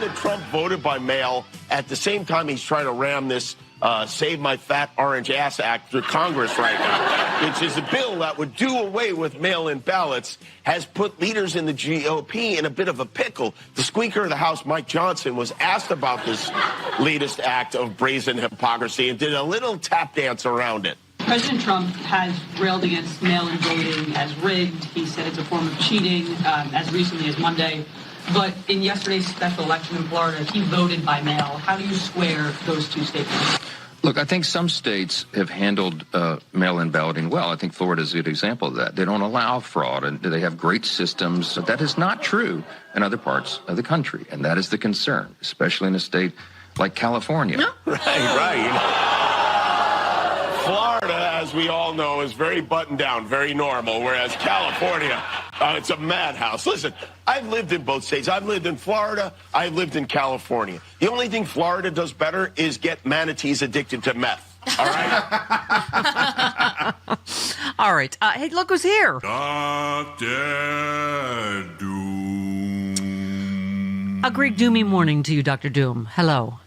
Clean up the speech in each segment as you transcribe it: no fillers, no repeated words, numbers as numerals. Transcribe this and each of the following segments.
that Trump voted by mail at the same time he's trying to ram this Save My Fat Orange Ass Act through Congress right now, which is a bill that would do away with mail-in ballots, has put leaders in the GOP in a bit of a pickle. The Speaker of the House, Mike Johnson, was asked about this latest act of brazen hypocrisy and did a little tap dance around it. President Trump has railed against mail-in voting as rigged. He said it's a form of cheating as recently as Monday. But in yesterday's special election in Florida, he voted by mail. How do you square those two statements? Look, I think some states have handled mail-in balloting well. I think Florida is a good example of that. They don't allow fraud, and they have great systems. That is not true in other parts of the country, and that is the concern, especially in a state like California. Right. Florida, as we all know, is very buttoned down, very normal, whereas California, it's a madhouse. Listen, I've lived in both states. I've lived in Florida. I've lived in California. The only thing Florida does better is get manatees addicted to meth. All right? All right. Hey, look who's here. Dr. Doom. A great doomy morning to you, Dr. Doom. Hello.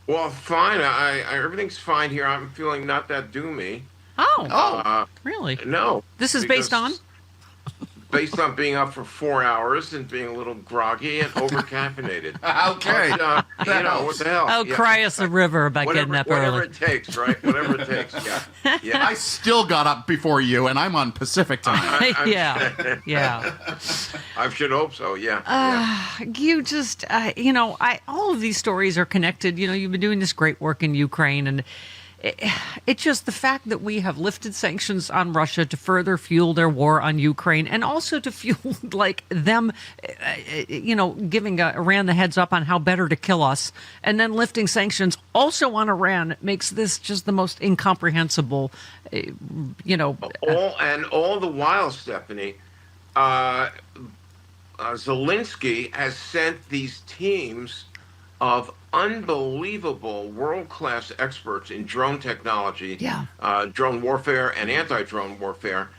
Well, fine. Everything's fine here. I'm feeling not that doomy. Oh, really? No. This is based on? Based on being up for 4 hours and being a little groggy and over-caffeinated. Okay. But, what the hell? Oh, cry us a river about getting up early. Whatever it takes, right? Whatever it takes, yeah. I still got up before you, and I'm on Pacific time. Yeah. I should hope so, yeah. You just, all of these stories are connected. You know, you've been doing this great work in Ukraine, and it's just the fact that we have lifted sanctions on Russia to further fuel their war on Ukraine, and also to fuel them, giving Iran the heads up on how better to kill us, and then lifting sanctions also on Iran makes this just the most incomprehensible, all the while, Stephanie, Zelensky has sent these teams of unbelievable world-class experts in drone technology, drone warfare and anti-drone warfare,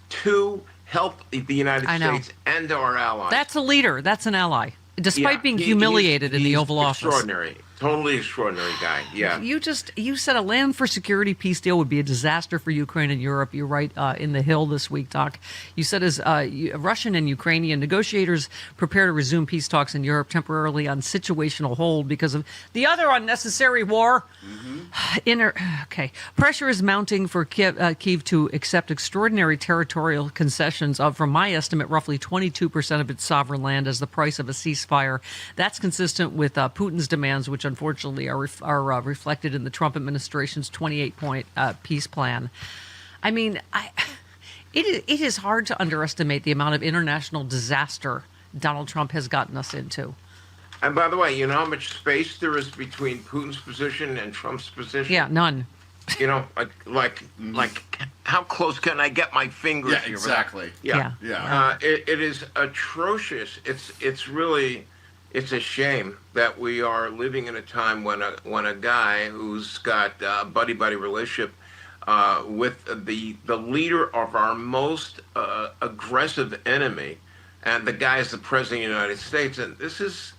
to help the United States and our allies. That's a leader. That's an ally. Despite being humiliated in the Oval Office. Extraordinary. Totally extraordinary guy, yeah. You said a land for security peace deal would be a disaster for Ukraine and Europe. You write in The Hill this week, Doc. You said as Russian and Ukrainian negotiators prepare to resume peace talks in Europe temporarily on situational hold because of the other unnecessary war. Pressure is mounting for Kyiv to accept extraordinary territorial concessions of, from my estimate, roughly 22% of its sovereign land as the price of a ceasefire. That's consistent with Putin's demands, which unfortunately are reflected in the Trump administration's 28-point peace plan. I mean, it is hard to underestimate the amount of international disaster Donald Trump has gotten us into. And by the way, you know how much space there is between Putin's position and Trump's position? Yeah, none. Like how close can I get my fingers? Yeah, exactly. Yeah. It is atrocious. It's really. It's a shame that we are living in a time when a guy who's got a buddy-buddy relationship with the leader of our most aggressive enemy, and the guy is the president of the United States, and this is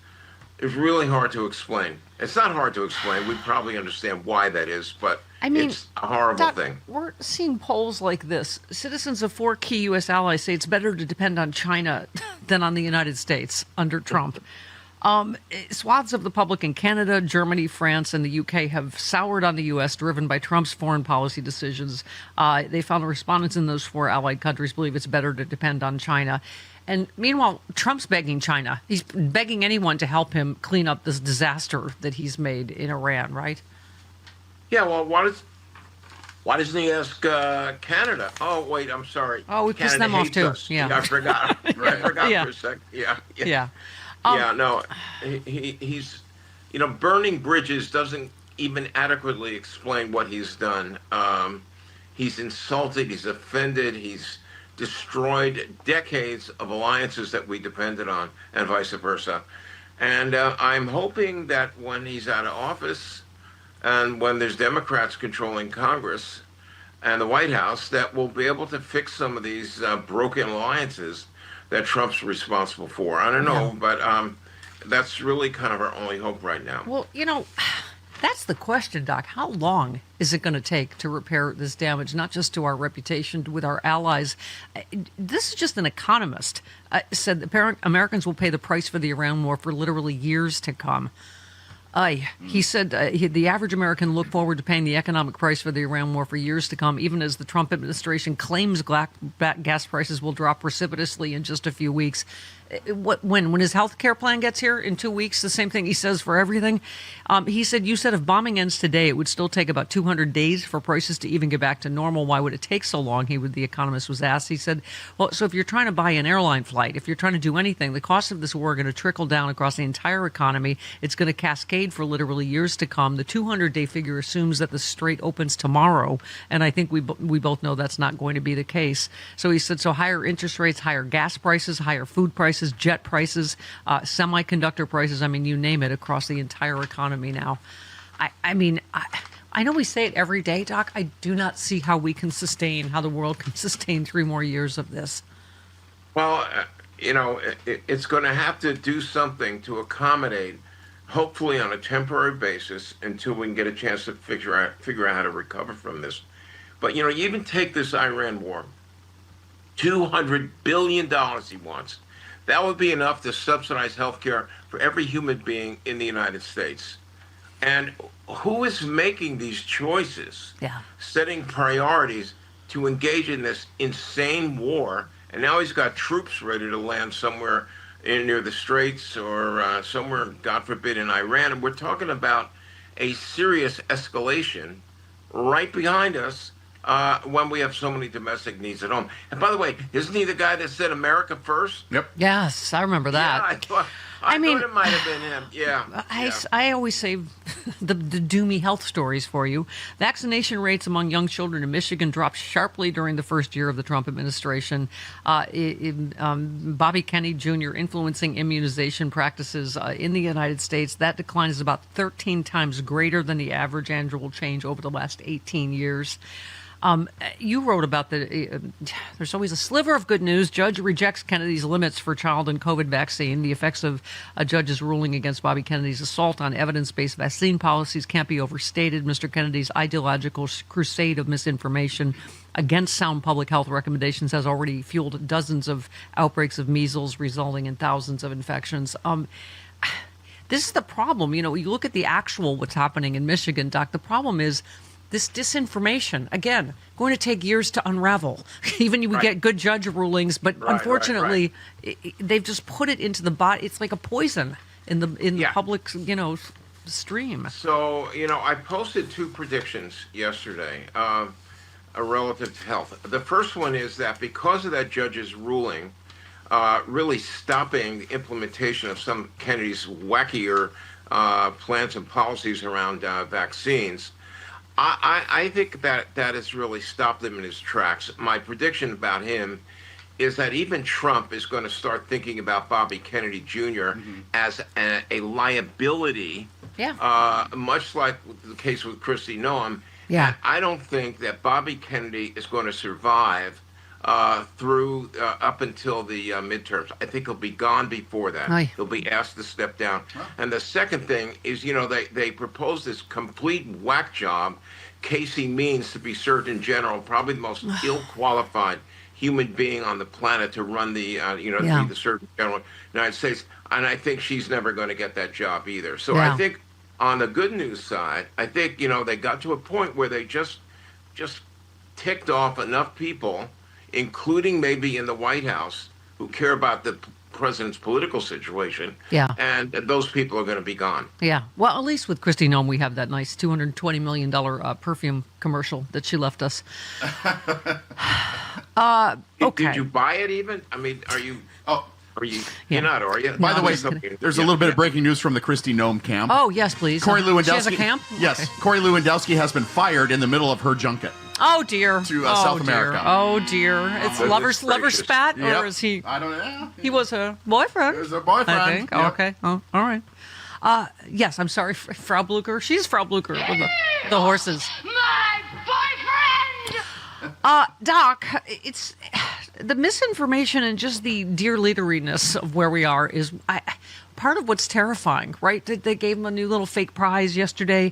really hard to explain. It's not hard to explain. We probably understand why that is, but it's a horrible thing. We're seeing polls like this. Citizens of 4 key U.S. allies say it's better to depend on China than on the United States under Trump. Swaths of the public in Canada, Germany, France, and the UK have soured on the U.S., driven by Trump's foreign policy decisions. They found respondents in those 4 allied countries believe it's better to depend on China. And meanwhile, Trump's begging China. He's begging anyone to help him clean up this disaster that he's made in Iran, right? Yeah, well, why doesn't he ask Canada? Oh, wait, I'm sorry. Oh, we pissed them off, too. Us. Yeah, I forgot. I forgot for a second. Yeah. He's, burning bridges doesn't even adequately explain what he's done. He's insulted, he's offended, he's destroyed decades of alliances that we depended on, and vice versa. And I'm hoping that when he's out of office and when there's Democrats controlling Congress and the White House, that we'll be able to fix some of these broken alliances that Trump's responsible for. I don't know, but that's really kind of our only hope right now. Well, that's the question, Doc. How long is it going to take to repair this damage, not just to our reputation, with our allies? This is just an economist said that Americans will pay the price for the Iran war for literally years to come. He said the average American look forward to paying the economic price for the Iran war for years to come, even as the Trump administration claims gas prices will drop precipitously in just a few weeks. When his health care plan gets here in 2 weeks, the same thing he says for everything. He said, you said if bombing ends today, it would still take about 200 days for prices to even get back to normal. Why would it take so long? The Economist was asked. He said, well, so if you're trying to buy an airline flight, if you're trying to do anything, the cost of this war are going to trickle down across the entire economy. It's going to cascade for literally years to come. The 200-day figure assumes that the strait opens tomorrow, and I think we both know that's not going to be the case. So he said, so higher interest rates, higher gas prices, higher food prices, jet prices, semiconductor prices, you name it, across the entire economy now. I know we say it every day, Doc. I do not see how the world can sustain 3 more years of this. Well, it's going to have to do something to accommodate, hopefully on a temporary basis, until we can get a chance to figure out how to recover from this. But, you even take this Iran war, $200 billion he wants. That would be enough to subsidize health care for every human being in the United States. And who is making these choices, setting priorities to engage in this insane war? And now he's got troops ready to land somewhere near the Straits or somewhere, God forbid, in Iran. And we're talking about a serious escalation right behind us when we have so many domestic needs at home. And by the way, isn't he the guy that said America first? Yep. Yes, I remember that. Yeah, I thought it might have been him. Yeah. I always say the doomy health stories for you. Vaccination rates among young children in Michigan dropped sharply during the first year of the Trump administration. Bobby Kennedy Jr. influencing immunization practices in the United States. That decline is about 13 times greater than the average annual change over the last 18 years. You wrote about there's always a sliver of good news. Judge rejects Kennedy's limits for child and COVID vaccine. The effects of a judge's ruling against Bobby Kennedy's assault on evidence-based vaccine policies can't be overstated. Mr. Kennedy's ideological crusade of misinformation against sound public health recommendations has already fueled dozens of outbreaks of measles, resulting in thousands of infections. This is the problem. You look at the actual what's happening in Michigan, Doc. The problem is this disinformation, again, going to take years to unravel. Even you would get good judge rulings, but unfortunately, they've just put it into the body. It's like a poison in the public, stream. So, I posted 2 predictions yesterday relative to health. The first one is that because of that judge's ruling, really stopping the implementation of some Kennedy's wackier plans and policies around vaccines, I think that has really stopped him in his tracks. My prediction about him is that even Trump is going to start thinking about Bobby Kennedy Jr. as a liability, much like the case with Kristi Noem. And I don't think that Bobby Kennedy is going to survive through up until the midterms. I think he'll be gone before that. He'll be asked to step down. And the second thing is, they proposed this complete whack job, Casey Means, to be Surgeon General, probably the most ill-qualified human being on the planet to run the, to be the Surgeon General of the United States. And I think she's never going to get that job either. So I think on the good news side, I think, they got to a point where they just ticked off enough people, including maybe in the White House, who care about the president's political situation. And those people are going to be gone. Well, at least with Kristi Noem, we have that nice $220 million perfume commercial that she left us. Okay. Did you buy it even? Are you... You're not, are you? By the way, there's a little bit of breaking news from the Kristi Noem camp. Oh, yes, please. Corey Lewandowski. She has a camp? Yes. Okay. Corey Lewandowski has been fired in the middle of her junket. Oh, dear. To South America. Oh, dear. It's lover spat? Yep. Or is he... I don't know. He was a boyfriend. He was a boyfriend. I think. Yep. Okay. Oh, all right. Yes, I'm sorry, Frau Blucher. She's Frau Blucher with the horses. My boyfriend! Doc, it's the misinformation and just the dear leaderiness of where we are is part of what's terrifying, right? They gave him a new little fake prize yesterday.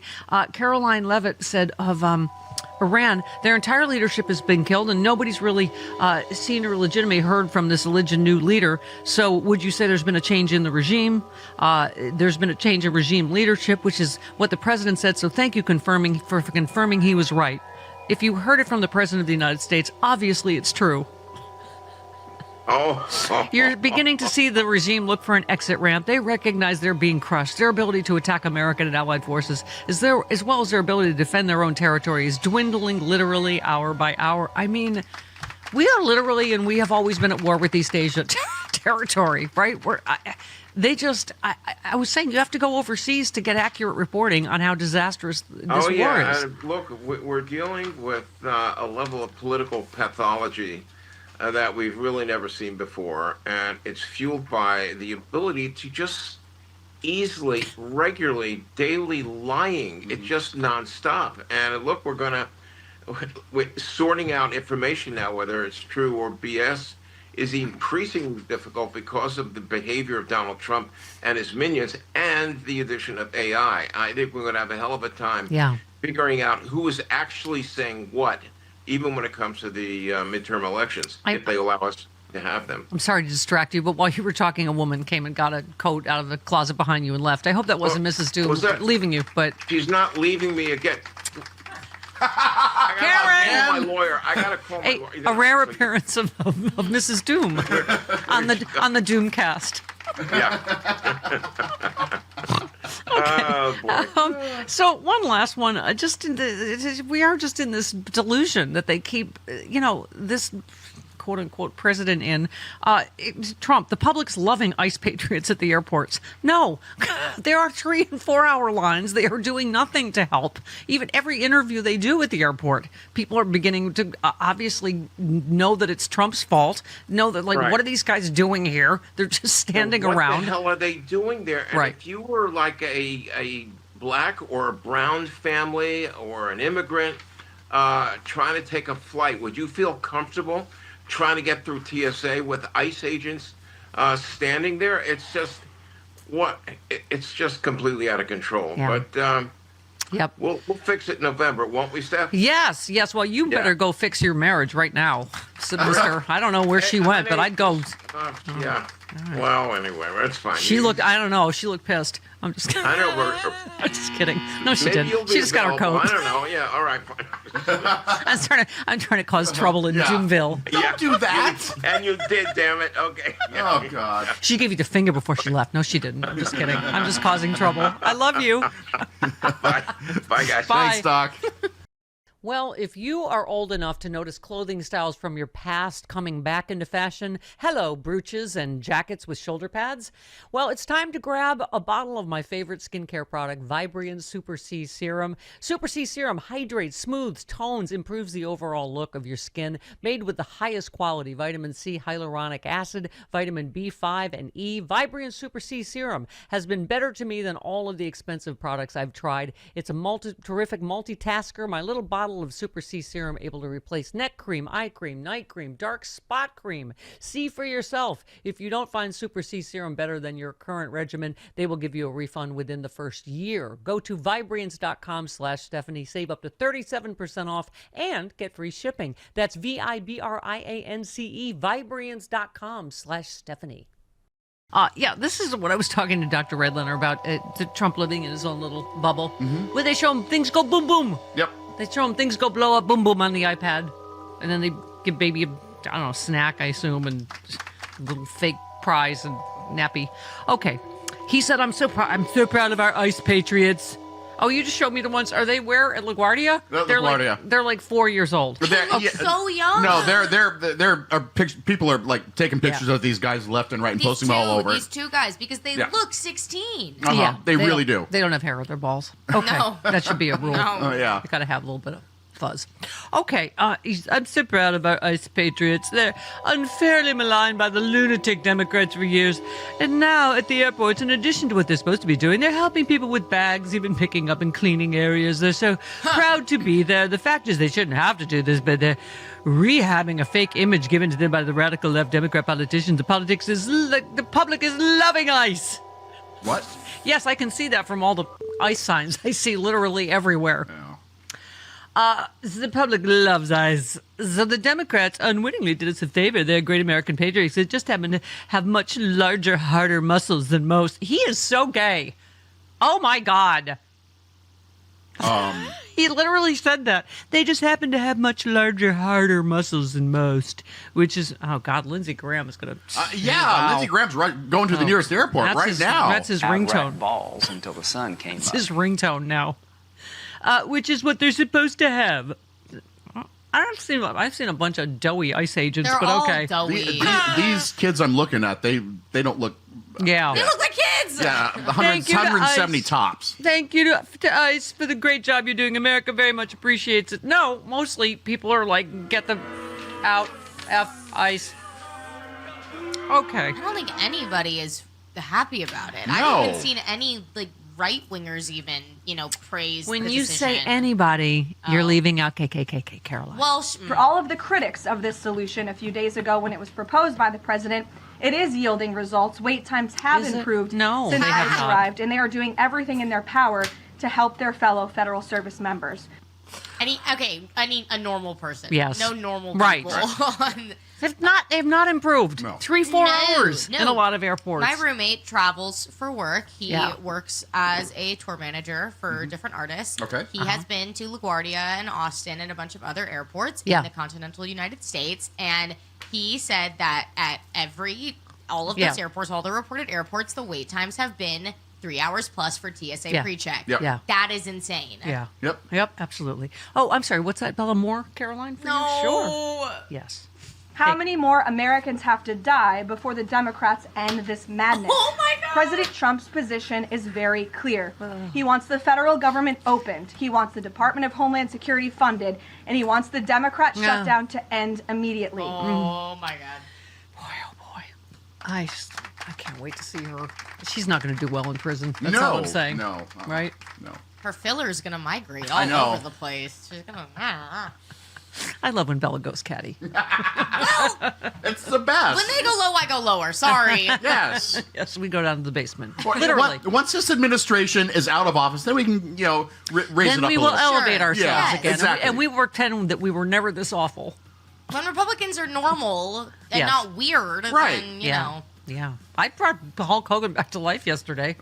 Caroline Levitt said of Iran, their entire leadership has been killed, and nobody's really seen or legitimately heard from this alleged new leader. So would you say there's been a change in the regime? There's been a change in regime leadership, which is what the president said. So thank you for confirming he was right. If you heard it from the president of the United States, obviously it's true. You're beginning to see the regime look for an exit ramp. They recognize they're being crushed. Their ability to attack American and allied forces, as well as their ability to defend their own territory, is dwindling literally hour by hour. I mean, we are literally, and we have always been at war with East Asia territory, right? I was saying you have to go overseas to get accurate reporting on how disastrous this war is. Look, we're dealing with a level of political pathology that we've really never seen before, and it's fueled by the ability to just easily, regularly, daily lying. It's just nonstop. And look, we're sorting out information now, whether it's true or BS, is increasingly difficult because of the behavior of Donald Trump and his minions and the addition of AI. I think we're going to have a hell of a time figuring out who is actually saying what, even when it comes to the midterm elections, if they allow us to have them. I'm sorry to distract you, but while you were talking, a woman came and got a coat out of the closet behind you and left. I hope that wasn't Mrs. Doom leaving you, but... She's not leaving me again. Karen! I gotta call my lawyer. A rare appearance of Mrs. Doom on the Doomcast. Yeah. Oh, boy. So one last one. We are just in this delusion that they keep, this quote unquote president in Trump. The public's loving ICE patriots at the airports. No, there are 3 and 4 hour lines. They are doing nothing to help. Even every interview they do at the airport, people are beginning to obviously know that it's Trump's fault. Know that what are these guys doing here? They're just standing around. What the hell are they doing there? And if you were like a black or a brown family or an immigrant trying to take a flight, would you feel comfortable trying to get through TSA with ICE agents standing there? It's just completely out of control. Yeah. But we'll fix it in November, won't we, Steph? Yes. Well, you better go fix your marriage right now, Mister. I don't know where she went, but I'd go. Yeah. Right. Well, anyway, that's fine. She looked. I don't know. She looked pissed. I'm just kidding. I know. I'm just kidding. No, she didn't. She just got her coat. I don't know. Yeah. All right. Fine. I'm trying to cause trouble in Doomville. Don't do that. And you did. Damn it. Okay. Oh God. She gave you the finger before she left. No, she didn't. I'm just kidding. I'm just causing trouble. I love you. Bye, guys. Bye. Thanks, Doc. Well, if you are old enough to notice clothing styles from your past coming back into fashion, hello, brooches and jackets with shoulder pads. Well, it's time to grab a bottle of my favorite skincare product, Vibrian Super C Serum. Super C Serum hydrates, smooths, tones, improves the overall look of your skin. Made with the highest quality vitamin C, hyaluronic acid, vitamin B5, and E. Vibrian Super C Serum has been better to me than all of the expensive products I've tried. It's a terrific multitasker. My little bottle of Super C Serum able to replace neck cream, eye cream, night cream, dark spot cream. See for yourself. If you don't find Super C Serum better than your current regimen, they will give you a refund within the first year. Go to Vibriance.com/Stephanie. Save up to 37% off and get free shipping. That's VIBRIANCE, Vibriance.com/Stephanie. This is what I was talking to Dr. Redliner about, Trump living in his own little bubble, where they show him things go boom, boom. Yep. They show him things go blow up, boom, boom on the iPad. And then they give baby a snack, I assume, and a little fake prize and nappy. Okay. He said, I'm so proud of our ICE patriots. Oh, you just showed me the ones. Are they where at LaGuardia? They're like 4 years old. So young. No, people are like taking pictures of these guys left and right and posting them all over. These two guys, because they look 16. Yeah, they really do. They don't have hair on their balls. Okay, No. that should be a rule. No. Oh yeah. You got to have a little bit of fuzz. Okay, I'm so proud of our ICE patriots. They're unfairly maligned by the lunatic Democrats for years. And now at the airports, in addition to what they're supposed to be doing, they're helping people with bags, even picking up and cleaning areas. They're so proud to be there. The fact is they shouldn't have to do this, but they're rehabbing a fake image given to them by the radical left Democrat politicians. The public is loving ICE. What? Yes, I can see that from all the ice signs I see literally everywhere. The public loves ice. So the Democrats unwittingly did us a favor. They're great American patriots. They just happen to have much larger, harder muscles than most. He is so gay. Oh, my God. He literally said that. They just happen to have much larger, harder muscles than most, which is, oh, God, Lindsey Graham is going to... Lindsey Graham's going to the nearest airport now. That's his ringtone. Balls until the sun came It's up. his ringtone now, which is what they're supposed to have. I've seen a bunch of doughy ice agents, They're but all okay. doughy. These kids I'm looking at, they don't look... Yeah. They look like kids. Yeah, Thank you to 170 ICE. tops. Thank you to ICE for the great job you're doing. America very much appreciates it. No, mostly people are like, get them out, F ICE. Okay. I don't think anybody is happy about it. No. I haven't even seen any like right wingers even praise. When the you decision. say anybody, you're leaving out KKK, Caroline. well, For all of the critics of this solution a few days ago when it was proposed by the president, it is yielding results. Wait times have Is it? improved No, since they have ICE not. arrived, and they are doing everything in their power to help their fellow federal service members. I need a normal person. Yes. No normal Right. people. on- They've not improved. No. 3-4 No, hours no. in a lot of airports. My roommate travels for work. He Yeah. works as a tour manager for different artists. Okay. He has been to LaGuardia and Austin and a bunch of other airports Yeah. in the continental United States. And he said that at all of those Yeah. airports, all the reported airports, the wait times have been 3 hours plus for TSA Yeah. pre-check. Yep. Yeah. That is insane. Yeah. Yep. Absolutely. Oh, I'm sorry. What's that, Bella Moore, Caroline? For No. you? Sure. Yes. How many more Americans have to die before the Democrats end this madness? Oh my God. President Trump's position is very clear. He wants the federal government opened. He wants the Department of Homeland Security funded, and he wants the Democrat Yeah. shutdown to end immediately. Oh my God. Boy, oh boy. I can't wait to see her. She's not going to do well in prison. That's No. all I'm saying. No. Right? No. Her filler's gonna migrate I all know. over the place. She's gonna. I love when Bella goes catty. It's the best. When they go low, I go lower. Sorry. Yes. Yes, we go down to the basement. Well, Literally. Once this administration is out of office, then we can, raise Then it up we a will little. elevate Sure. ourselves Yeah, again. exactly. And we pretend that we were never this awful. When Republicans are normal and Yes. not weird, Right. then, Yeah. I brought Hulk Hogan back to life yesterday.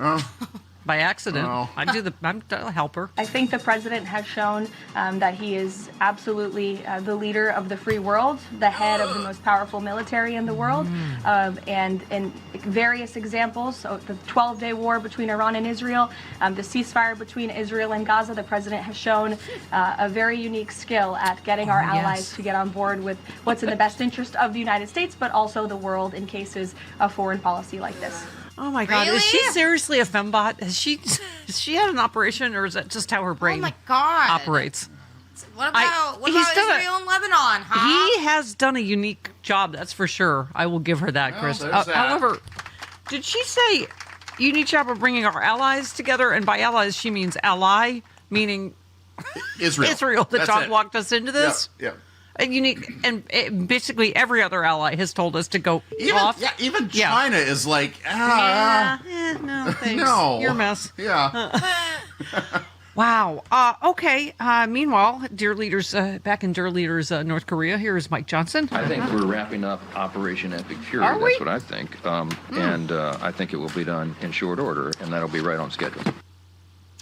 By accident. Oh. I'm a helper. I think the president has shown that he is absolutely the leader of the free world, the head of the most powerful military in the world, and in various examples, so the 12-day war between Iran and Israel, the ceasefire between Israel and Gaza, the president has shown a very unique skill at getting our allies to get on board with what's in the best interest of the United States, but also the world in cases of foreign policy like this. Oh my God! Really? Is she seriously a fembot? Has she had an operation, or is that just how her brain Oh my God. operates? What about he's done it. Israel and Lebanon, huh? He has done a unique job, that's for sure. I will give her that, Chris. there's that. However, did she say unique job of bringing our allies together? And by allies, she means ally, meaning Israel. that That's John it. walked us into this. Yeah. A unique, and basically every other ally has told us to go off. Even Yeah. China is like, No, thanks. no. You're a mess. Yeah. Wow. Okay. Meanwhile, dear leaders, back in dear leaders, North Korea, here is Mike Johnson. I think we're wrapping up Operation Epic Fury. Are we? That's what I think. And I think it will be done in short order, and that'll be right on schedule.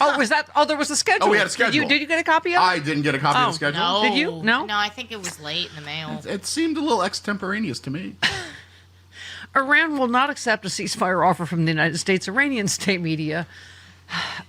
Oh, was that? Oh, there was a schedule. Oh, we had a schedule. Did you get a copy of it? I didn't get a copy of the schedule. No. Did you? No? No, I think it was late in the mail. It seemed a little extemporaneous to me. Iran will not accept a ceasefire offer from the United States. Iranian state media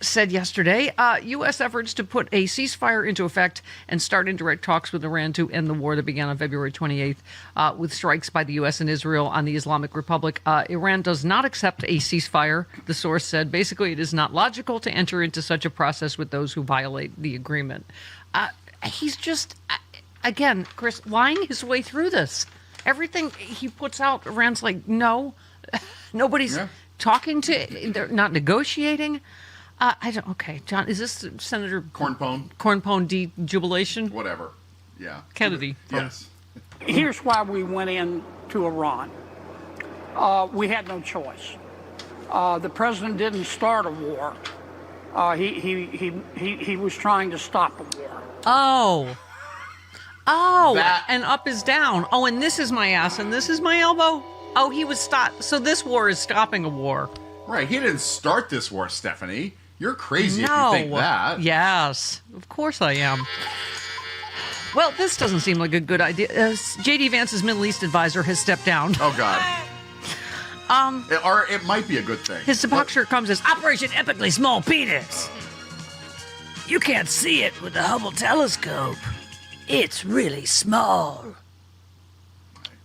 said yesterday, U.S. efforts to put a ceasefire into effect and start indirect talks with Iran to end the war that began on February 28th with strikes by the U.S. and Israel on the Islamic Republic. Iran does not accept a ceasefire, the source said. Basically, it is not logical to enter into such a process with those who violate the agreement. He's just, again, Chris, lying his way through this. Everything he puts out, Iran's like, no, nobody's talking to, they're not negotiating. I don't. Okay, John, is this Senator Cornpone, de-jubilation? whatever. Yeah. Kennedy. Yes. Here's why we went into Iran. We had no choice. the president didn't start a war. He was trying to stop a war. Oh, and up is down. Oh, and this is my ass, and this is my elbow. Oh, he was So this war is stopping a war. Right. He didn't start this war, Stephanie. You're crazy if you think that. Yes, of course I am. Well, this doesn't seem like a good idea. J.D. Vance's Middle East advisor has stepped down. Oh, God. Or it might be a good thing. His departure comes as Operation Epically Small Penis. You can't see it with the Hubble telescope. It's really small.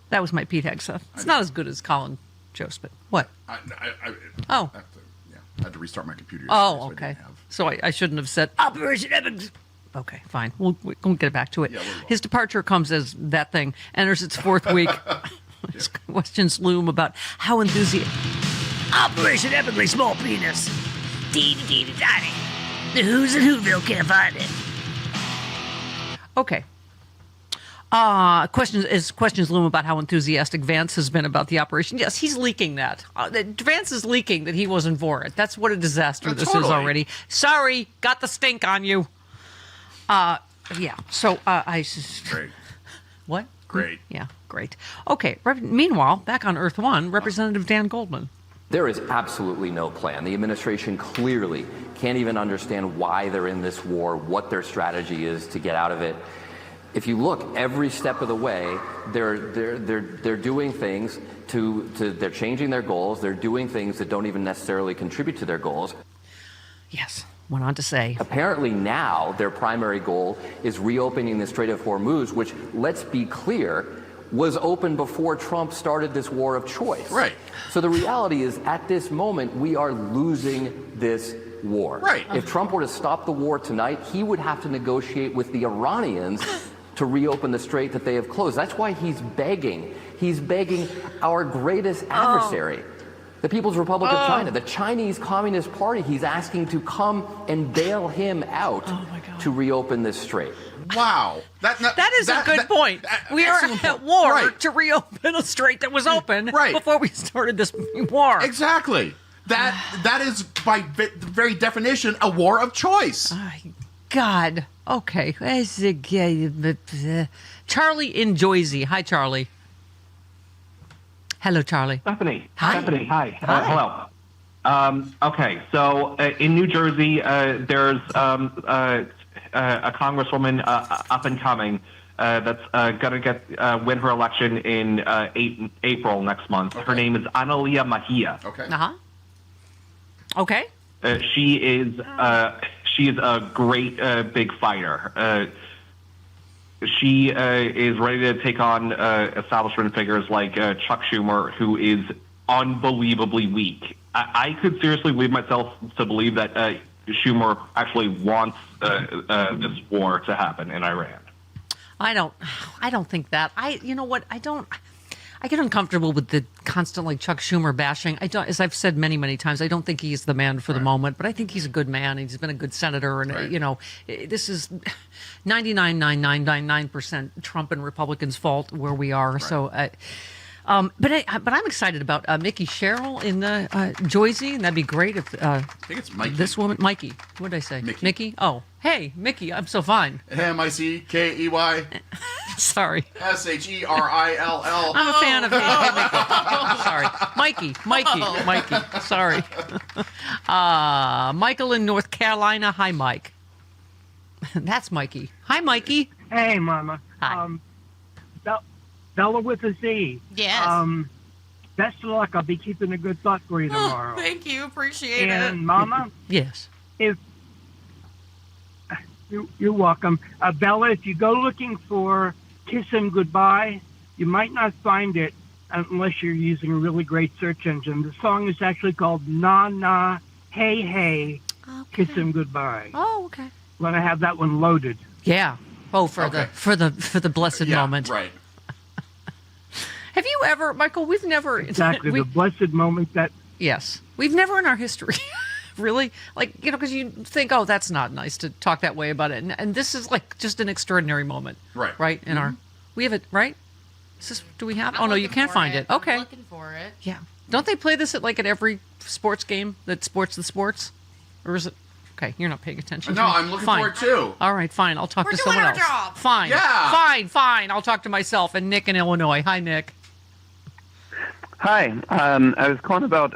That was my Pete Hegseth. It's not as good as Colin Jost, but what? I Oh. I had to restart my computer. Oh, okay. So I shouldn't have said Operation Epically. Okay, fine. We'll get back to it. Yeah, we will. His departure comes as that thing enters its fourth week. His questions loom about how enthusiastic. Operation Epically Small Penis. Teeny-teeny-tiny. The Who's in Whoville can't find it. Okay. Questions loom about how enthusiastic Vance has been about the operation. Yes, he's leaking that. Vance is leaking that he wasn't for it. That's what a disaster this is already. Sorry, got the stink on you. Yeah. So Great. What? Great. Yeah, great. Okay. Meanwhile, back on Earth One, Representative Dan Goldman. There is absolutely no plan. The administration clearly can't even understand why they're in this war, what their strategy is to get out of it. If you look every step of the way, they're doing things they're changing their goals. They're doing things that don't even necessarily contribute to their goals. Yes. Went on to say. Apparently now their primary goal is reopening the Strait of Hormuz, which, let's be clear, was open before Trump started this war of choice. Right. So the reality is, at this moment, we are losing this war. Right. If Trump were to stop the war tonight, he would have to negotiate with the Iranians to reopen the strait that they have closed. That's why he's begging. He's begging our greatest adversary, the People's Republic of China, the Chinese Communist Party. He's asking to come and bail him out to reopen this strait. Wow. That is a good point. We are at war to reopen a strait that was open before we started this war. Exactly. That is, by the very definition, a war of choice. God. Okay. Charlie in Joyzy. Hi, Charlie. Hello, Charlie. Stephanie. Hi. Stephanie, hi. Hello. Okay, so in New Jersey, there's a congresswoman up and coming that's going to win her election in April next month. Okay. Her name is Analia Mahia. Okay. Uh-huh. Okay. She is a great big fighter. She is ready to take on establishment figures like Chuck Schumer, who is unbelievably weak. I could seriously believe myself to believe that Schumer actually wants this war to happen in Iran. I don't think that. You know what? I get uncomfortable with the constant Chuck Schumer bashing. As I've said many, many times, I don't think he's the man for the moment, but I think he's a good man. He's been a good senator, and this is 99.9999% Trump and Republicans' fault where we are. Right. So, but I'm excited about Mickey Sherrill in Joyzy, and that'd be great if I think it's Mikey. This woman, Mikey. What did I say? Mickey. Oh, hey, Mickey. I'm so fine. Mickey. Sorry. Sherrill. I'm a fan of him. Sorry. Mikey. Sorry. Michael in North Carolina. Hi, Mike. That's Mikey. Hi, Mikey. Hey, Mama. Hi. Bella with a Z. Yes. Best of luck. I'll be keeping a good thought for you tomorrow. Thank you. Appreciate it. And Mama? Yes. If you're welcome. Bella, if you go looking for Kiss Him Goodbye, you might not find it unless you're using a really great search engine. The song is actually called Na Na Hey Hey, Kiss Him Goodbye. Oh, okay. Want to have that one loaded. Yeah. Oh, for the blessed moment. Right. Have you ever, Michael? We've never exactly the blessed moment that. Yes, we've never in our history, really, because you think, oh, that's not nice to talk that way about it, and this is just an extraordinary moment, right? Right in our, we have it right. Do we have? Oh no, you can't find it. Okay. I'm looking for it. Yeah. Don't they play this at every sports game that sports the sports? Or is it? Okay, you're not paying attention. No, I'm looking for it too. All right, fine. I'll talk to someone else. Job. Fine. Yeah. Fine. I'll talk to myself and Nick in Illinois. Hi, Nick. Hi. I was calling about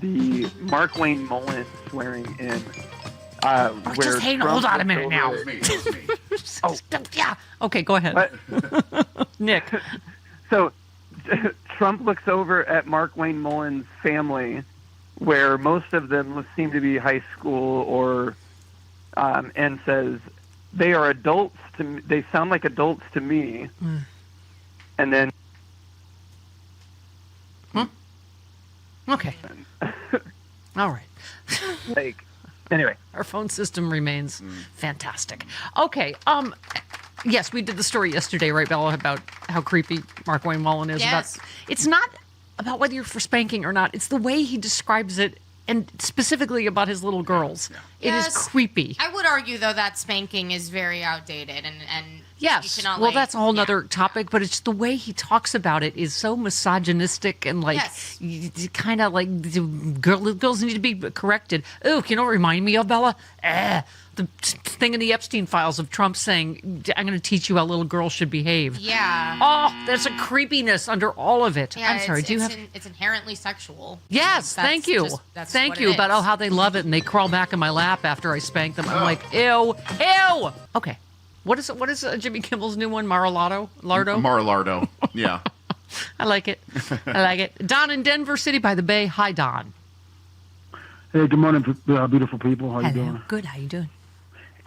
the Mark Wayne Mullen swearing in. Just hold on a minute now. Oh, yeah. Okay, go ahead. Nick. So Trump looks over at Mark Wayne Mullen's family, where most of them seem to be high school, or and says they are adults to me. They sound like adults to me. And then. Okay. All right. Anyway, our phone system remains fantastic. Okay. Yes, we did the story yesterday, right, Bella, about how creepy Mark Wayne Mullen is. Yes. It's not about whether you're for spanking or not. It's the way he describes it, and specifically about his little girls. It is creepy. I would argue, though, that spanking is very outdated, and you yes. cannot, Well, that's a whole nother topic, but it's the way he talks about it is so misogynistic and kind of like girls need to be corrected. Oh, you know what remind me of, Bella? The thing in the Epstein files of Trump saying, I'm going to teach you how little girls should behave. Yeah. Oh, there's a creepiness under all of it. Yeah, I'm sorry. It's inherently sexual. Yes, thank you. Thank you. About how they love it and they crawl back in my lap after I spank them. I'm like, ew. Okay. What is Jimmy Kimmel's new one? Mar-a-Lago? Mar-a-Lago. Yeah. I like it. Don in Denver City by the Bay. Hi, Don. Hey, good morning, beautiful people. How you doing? Good. How you doing?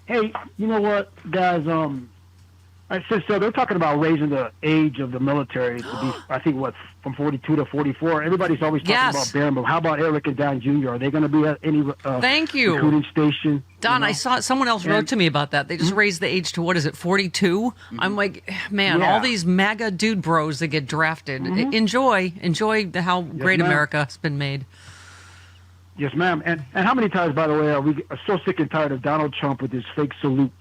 Hey, you know what, guys? They're talking about raising the age of the military to be, I think, from 42 to 44. Everybody's always talking about Barron, but how about Eric and Don Jr.? Are they going to be at any Thank you. recruiting station? Don, I saw someone else wrote to me about that. They just raised the age to, 42? I'm like, man, all these MAGA dude bros that get drafted. Enjoy how great America has been made. Yes, ma'am. And how many times, by the way, are we so sick and tired of Donald Trump with his fake salute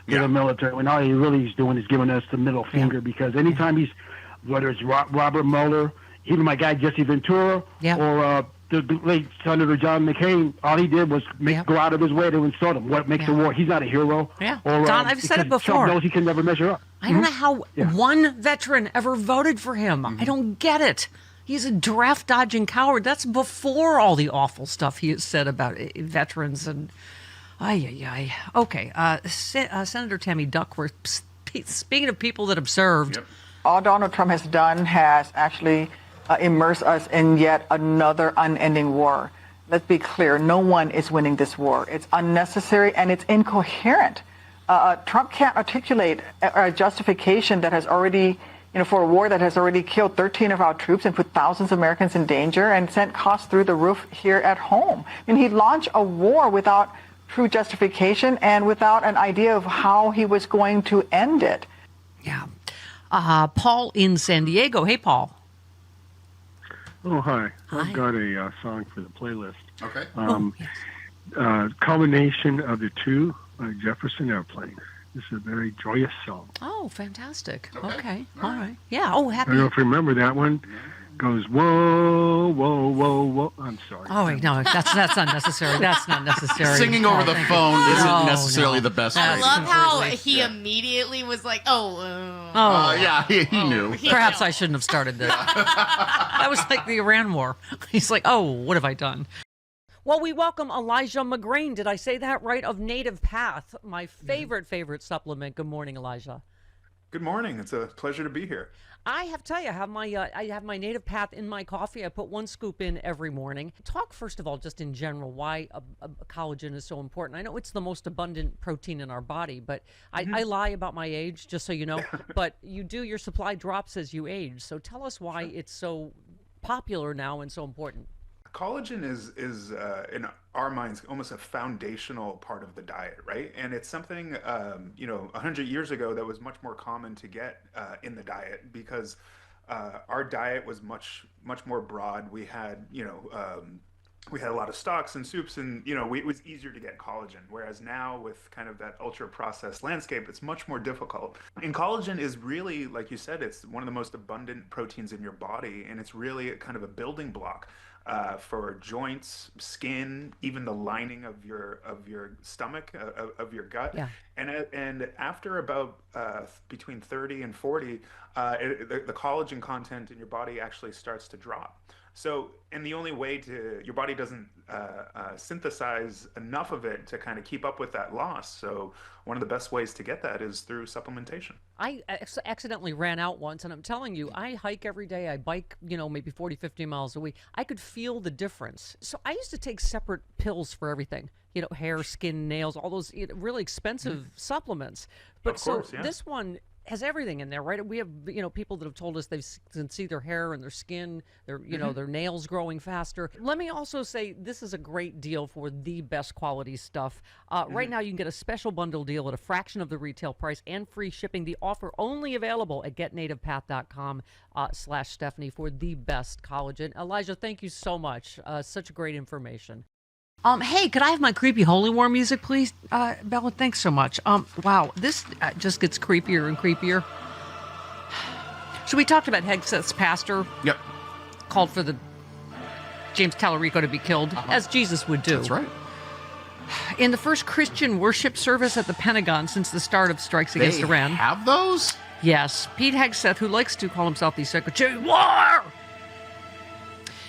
to the military when all he really is doing is giving us the middle finger? Because anytime whether it's Robert Mueller, even my guy Jesse Ventura, or the late Senator John McCain, all he did was go out of his way to insult him. What makes a war? He's not a hero. Yeah. Or, Don, I've said it before. Trump knows he can never measure up. I don't know how one veteran ever voted for him. I don't get it. He's a draft-dodging coward. That's before all the awful stuff he has said about veterans and... Okay. Senator Tammy Duckworth, speaking of people that observed... All Donald Trump has done has actually immersed us in yet another unending war. Let's be clear. No one is winning this war. It's unnecessary and it's incoherent. Trump can't articulate a justification that has already... for a war that has already killed 13 of our troops and put thousands of Americans in danger and sent costs through the roof here at home. He launched a war without true justification and without an idea of how he was going to end it. Yeah. Paul in San Diego. Hey, Paul. Oh, hi. Hi. I've got a song for the playlist. Okay. Combination of the two, Jefferson Airplane. This is a very joyous song. Oh, fantastic. Okay. All right. Yeah. Oh, happy. I don't know if you remember that one. Goes, whoa, whoa, whoa, whoa. I'm sorry. Oh, wait, no, that's unnecessary. That's not necessary. Singing over the phone isn't necessarily the best way. I love how he immediately was like, yeah, he knew. Perhaps I shouldn't have started this. That was like the Iran war. He's like, oh, what have I done? Well, we welcome Elijah McGrain. Did I say that right? Of Native Path, my favorite supplement. Good morning, Elijah. Good morning. It's a pleasure to be here. I have to tell you, I have my Native Path in my coffee. I put 1 scoop in every morning. Talk first of all, just in general, why collagen is so important. I know it's the most abundant protein in our body, but I lie about my age, just so you know. But your supply drops as you age. So tell us why it's so popular now and so important. Collagen is in our minds almost a foundational part of the diet, right? And it's something 100 years ago that was much more common to get in the diet because our diet was much more broad. We had we had a lot of stocks and soups, and it was easier to get collagen. Whereas now, with kind of that ultra processed landscape, it's much more difficult. And collagen is really, like you said, it's one of the most abundant proteins in your body, and it's really kind of a building block for joints, skin, even the lining of your stomach, of your gut. Yeah. And after about between 30 and 40, the collagen content in your body actually starts to drop. So, and the only way your body doesn't synthesize enough of it to kind of keep up with that loss. So one of the best ways to get that is through supplementation. I accidentally ran out once, and I'm telling you, I hike every day. I bike, maybe 40, 50 miles a week. I could feel the difference. So I used to take separate pills for everything, hair, skin, nails, all those really expensive supplements. But of course, yeah. This one has everything in there, right? We have, people that have told us they can see their hair and their skin, their nails growing faster. Let me also say this is a great deal for the best quality stuff. Right now, you can get a special bundle deal at a fraction of the retail price and free shipping. The offer only available at getnativepath.com/Stephanie for the best collagen. Elijah, thank you so much. Such great information. Hey, could I have my creepy holy war music, please? Bella, thanks so much. Wow, this just gets creepier and creepier. So we talked about Hegseth's pastor. Yep. Called for the James Tallarico to be killed, as Jesus would do. That's right. In the first Christian worship service at the Pentagon since the start of strikes against Iran. They have those? Yes. Pete Hegseth, who likes to call himself the Secretary of War,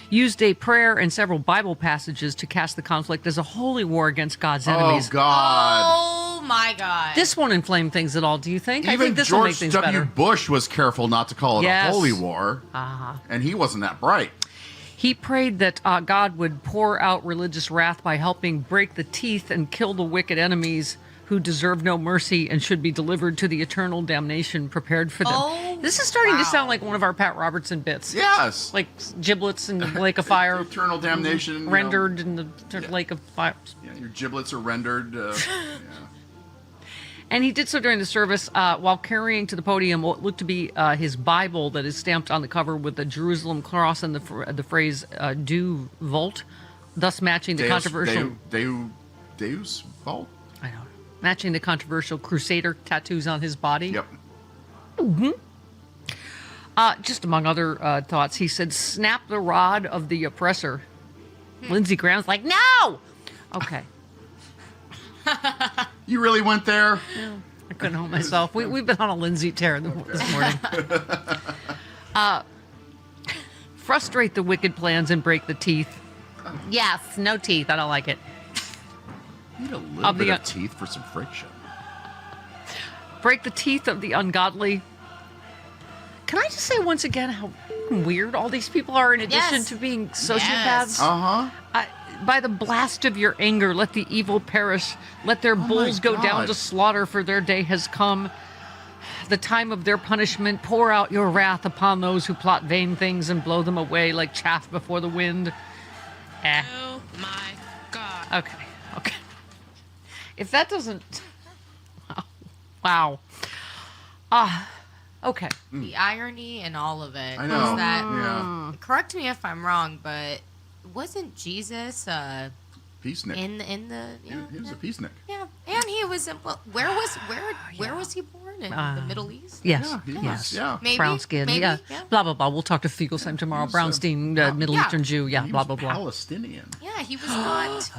used a prayer and several Bible passages to cast the conflict as a holy war against God's enemies. Oh, God. Oh, my God. This won't inflame things at all, do you think? Even I think this George will make things W. better. Bush was careful not to call it a holy war. And he wasn't that bright. He prayed that God would pour out religious wrath by helping break the teeth and kill the wicked enemies who deserve no mercy and should be delivered to the eternal damnation prepared for them. Oh, this is starting to sound like one of our Pat Robertson bits. Yes. Like giblets in the lake of fire. Eternal damnation. Rendered in the lake of fire. Yeah, your giblets are rendered. And he did so during the service while carrying to the podium what looked to be his Bible that is stamped on the cover with the Jerusalem cross and the phrase "Du Volt," thus matching the controversial Deus Volt. I don't know. Matching the controversial Crusader tattoos on his body. Yep. Mm-hmm. Just among other thoughts, he said, "Snap the rod of the oppressor." Lindsey Graham's like, "No!" Okay. You really went there? Yeah, I couldn't hold myself. We've been on a Lindsey tear this morning. Frustrate the wicked plans and break the teeth. Yes, no teeth. I don't like it. Need a little bit of teeth for some friction. Break the teeth of the ungodly. Can I just say once again how weird all these people are in addition to being sociopaths? Uh-huh. By the blast of your anger, let the evil perish. Let their bulls go down to slaughter, for their day has come. The time of their punishment, pour out your wrath upon those who plot vain things and blow them away like chaff before the wind. Oh, my God. Okay. If that doesn't... Wow. Okay. The irony in all of it I know. is that, correct me if I'm wrong, but wasn't Jesus peacenik in the he was a peacenik. Yeah, and he was where was he born in the Middle East? Yes, Maybe, brown skin. maybe, Yeah. Blah blah blah. We'll talk to Fugelsang tomorrow. Brownstein, Middle Eastern Jew. Yeah, He blah was blah blah. Palestinian. Yeah, he was not.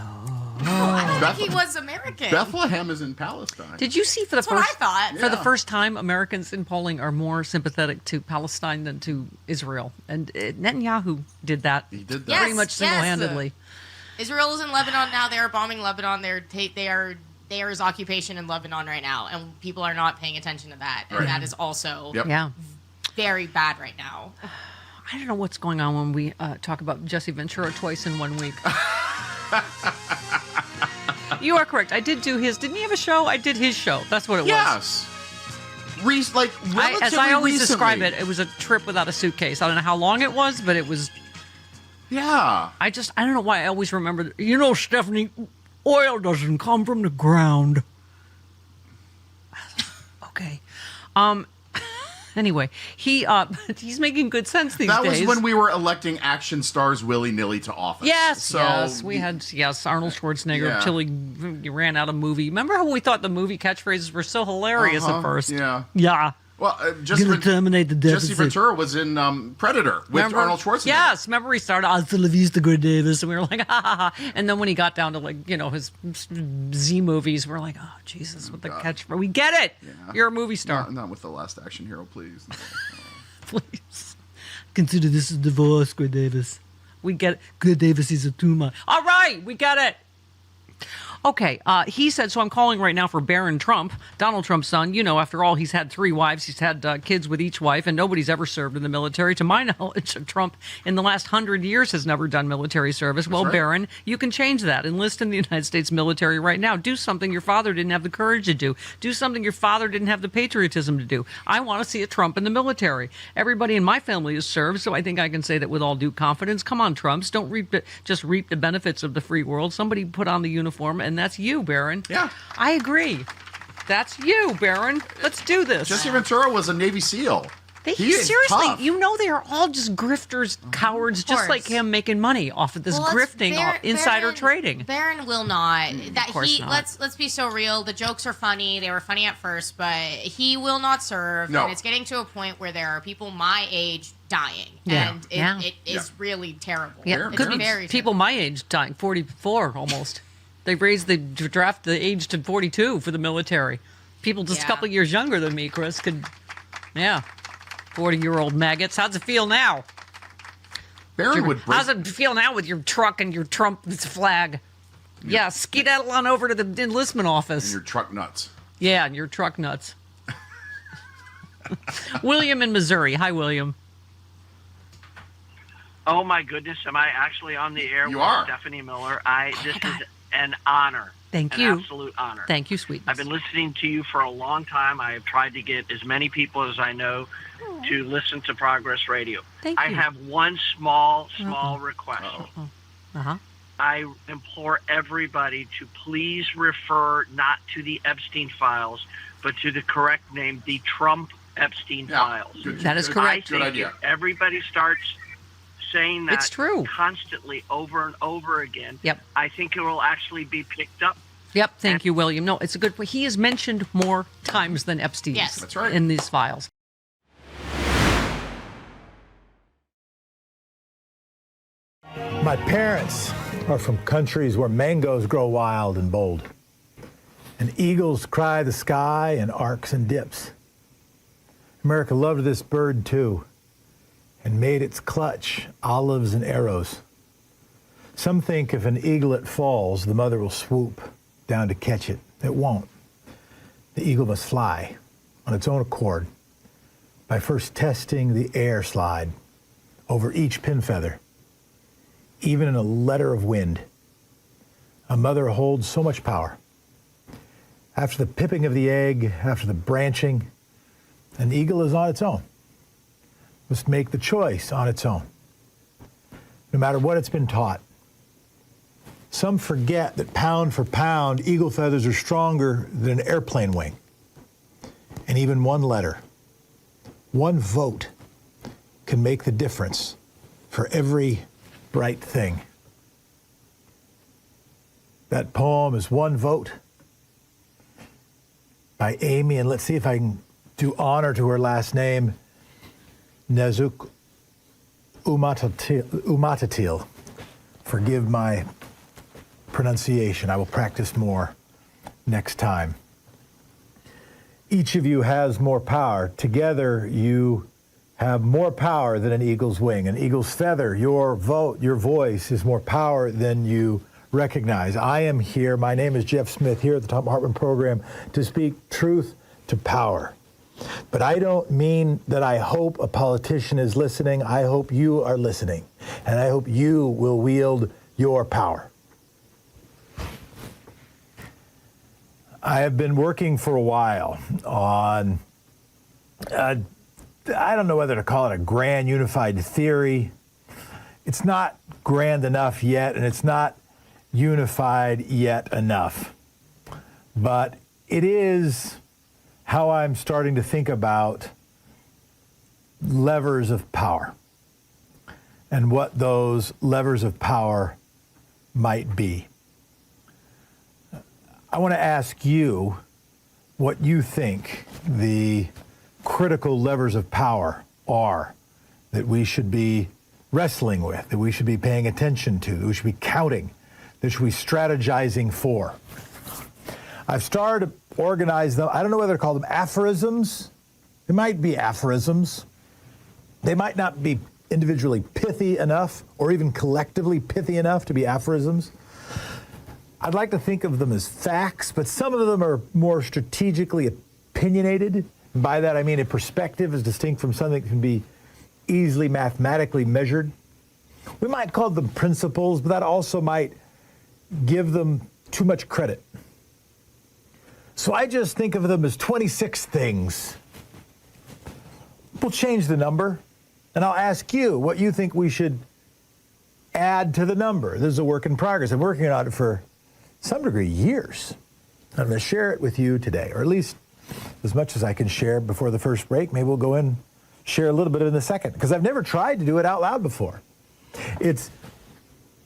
No, I don't think he was American. Bethlehem is in Palestine. Did you see for the That's what first I thought. for the first time Americans in polling are more sympathetic to Palestine than to Israel, and Netanyahu did that. He did that Yes, pretty much single-handedly. Israel is in Lebanon now. They are bombing Lebanon. There is occupation in Lebanon right now, and people are not paying attention to that. And that is also very bad right now. I don't know what's going on when we talk about Jesse Ventura twice in 1 week. You are correct. I did do his. Didn't he have a show? I did his show. That's what it was. Yes. As I always describe it, it was a trip without a suitcase. I don't know how long it was, but it was. Yeah. I don't know why I always remember. Stephanie, oil doesn't come from the ground. Okay. Anyway, he's making good sense these days. That was when we were electing action stars willy-nilly to office. Yes, we had Arnold Schwarzenegger till he ran out of movie. Remember how we thought the movie catchphrases were so hilarious at first? Yeah. Well, gonna terminate the deficit. Jesse Ventura was in Predator with Arnold Schwarzenegger. Yes, remember he started Hasta la vista, good Davis, and we were like, ha ha ha. And then when he got down to his Z movies, we're like, oh Jesus, with the catchphrase, we get it. Yeah. You're a movie star. Not with The Last Action Hero, please. Please consider this a divorce, good Davis. We get it. Good Davis is a tumor. All right, we get it. Okay, he said, so I'm calling right now for Barron Trump, Donald Trump's son. After all, he's had 3 wives. He's had kids with each wife, and nobody's ever served in the military. To my knowledge, Trump, in the last 100 years, has never done military service. Well, right. Barron, you can change that. Enlist in the United States military right now. Do something your father didn't have the courage to do. Do something your father didn't have the patriotism to do. I want to see a Trump in the military. Everybody in my family has served, so I think I can say that with all due confidence. Come on, Trumps. Don't just reap the benefits of the free world. Somebody put on the uniform, and that's you, Barron. Yeah. I agree. That's you, Barron. Let's do this. Jesse Ventura was a Navy SEAL. Seriously, tough. they are all just grifters, cowards, just like him making money off of this grifting, insider trading. Barron will not. Not. Let's be so real. The jokes are funny. They were funny at first, but he will not serve. No. And it's getting to a point where there are people my age dying, and it is really terrible. Yeah, it's could be very people my age dying, 44 almost. They've raised the draft the age to 42 for the military. People just a couple years younger than me, Chris, 40-year-old maggots. How's it feel now? How's it feel now with your truck and your Trump flag? Yeah, skedaddle on over to the enlistment office. And your truck nuts. Yeah, and your truck nuts. William in Missouri. Hi, William. Oh, my goodness. Am I actually on the air with Stephanie Miller? This is an honor. Thank you. An absolute honor. Thank you, sweetness. I've been listening to you for a long time. I have tried to get as many people as I know to listen to Progress Radio. Thank you. I have one small request. Uh-huh. I implore everybody to please refer not to the Epstein files, but to the correct name, the Trump Epstein files. That is correct. Good idea. If everybody starts saying that it's true. Constantly over and over again, Yep. I think it will actually be picked up. Yep, thank you, William. No, it's a good point. He is mentioned more times than Epstein That's right. in these files. My parents are from countries where mangoes grow wild and bold, and eagles cry the sky in arcs and dips. America loved this bird too, and made its clutch olives and arrows. Some think if an eaglet falls, the mother will swoop down to catch it. It won't. The eagle must fly on its own accord by first testing the air slide over each pin feather. Even in a letter of wind, a mother holds so much power. After the pipping of the egg, after the branching, an eagle is on its own. Must make the choice on its own, no matter what it's been taught. Some forget that pound for pound, eagle feathers are stronger than an airplane wing. And even one letter, one vote, can make the difference for every bright thing. That poem is One Vote by Amy, and let's see if I can do honor to her last name, Nezuk Umatatil. Forgive my pronunciation. I will practice more next time. Each of you has more power. Together, you have more power than an eagle's wing. An eagle's feather, your vote, your voice is more power than you recognize. I am here. My name is Jeff Smith here at the Thom Hartmann program to speak truth to power. But I don't mean that I hope a politician is listening. I hope you are listening. And I hope you will wield your power. I have been working for a while on, I don't know whether to call it a grand unified theory. It's not grand enough yet, and it's not unified yet enough. But it is how I'm starting to think about levers of power and what those levers of power might be. I want to ask you what you think the critical levers of power are that we should be wrestling with, that we should be paying attention to, that we should be counting, that we should be strategizing for. I've started to organize them. I don't know whether to call them aphorisms. They might be aphorisms. They might not be individually pithy enough or even collectively pithy enough to be aphorisms. I'd like to think of them as facts, but some of them are more strategically opinionated. And by that I mean a perspective is distinct from something that can be easily mathematically measured. We might call them principles, but that also might give them too much credit. So I just think of them as 26 things. We'll change the number, and I'll ask you what you think we should add to the number. This is a work in progress. I'm working on it for some degree years. I'm going to share it with you today, or at least as much as I can share before the first break. Maybe we'll go in, share a little bit in the second, because I've never tried to do it out loud before. It's,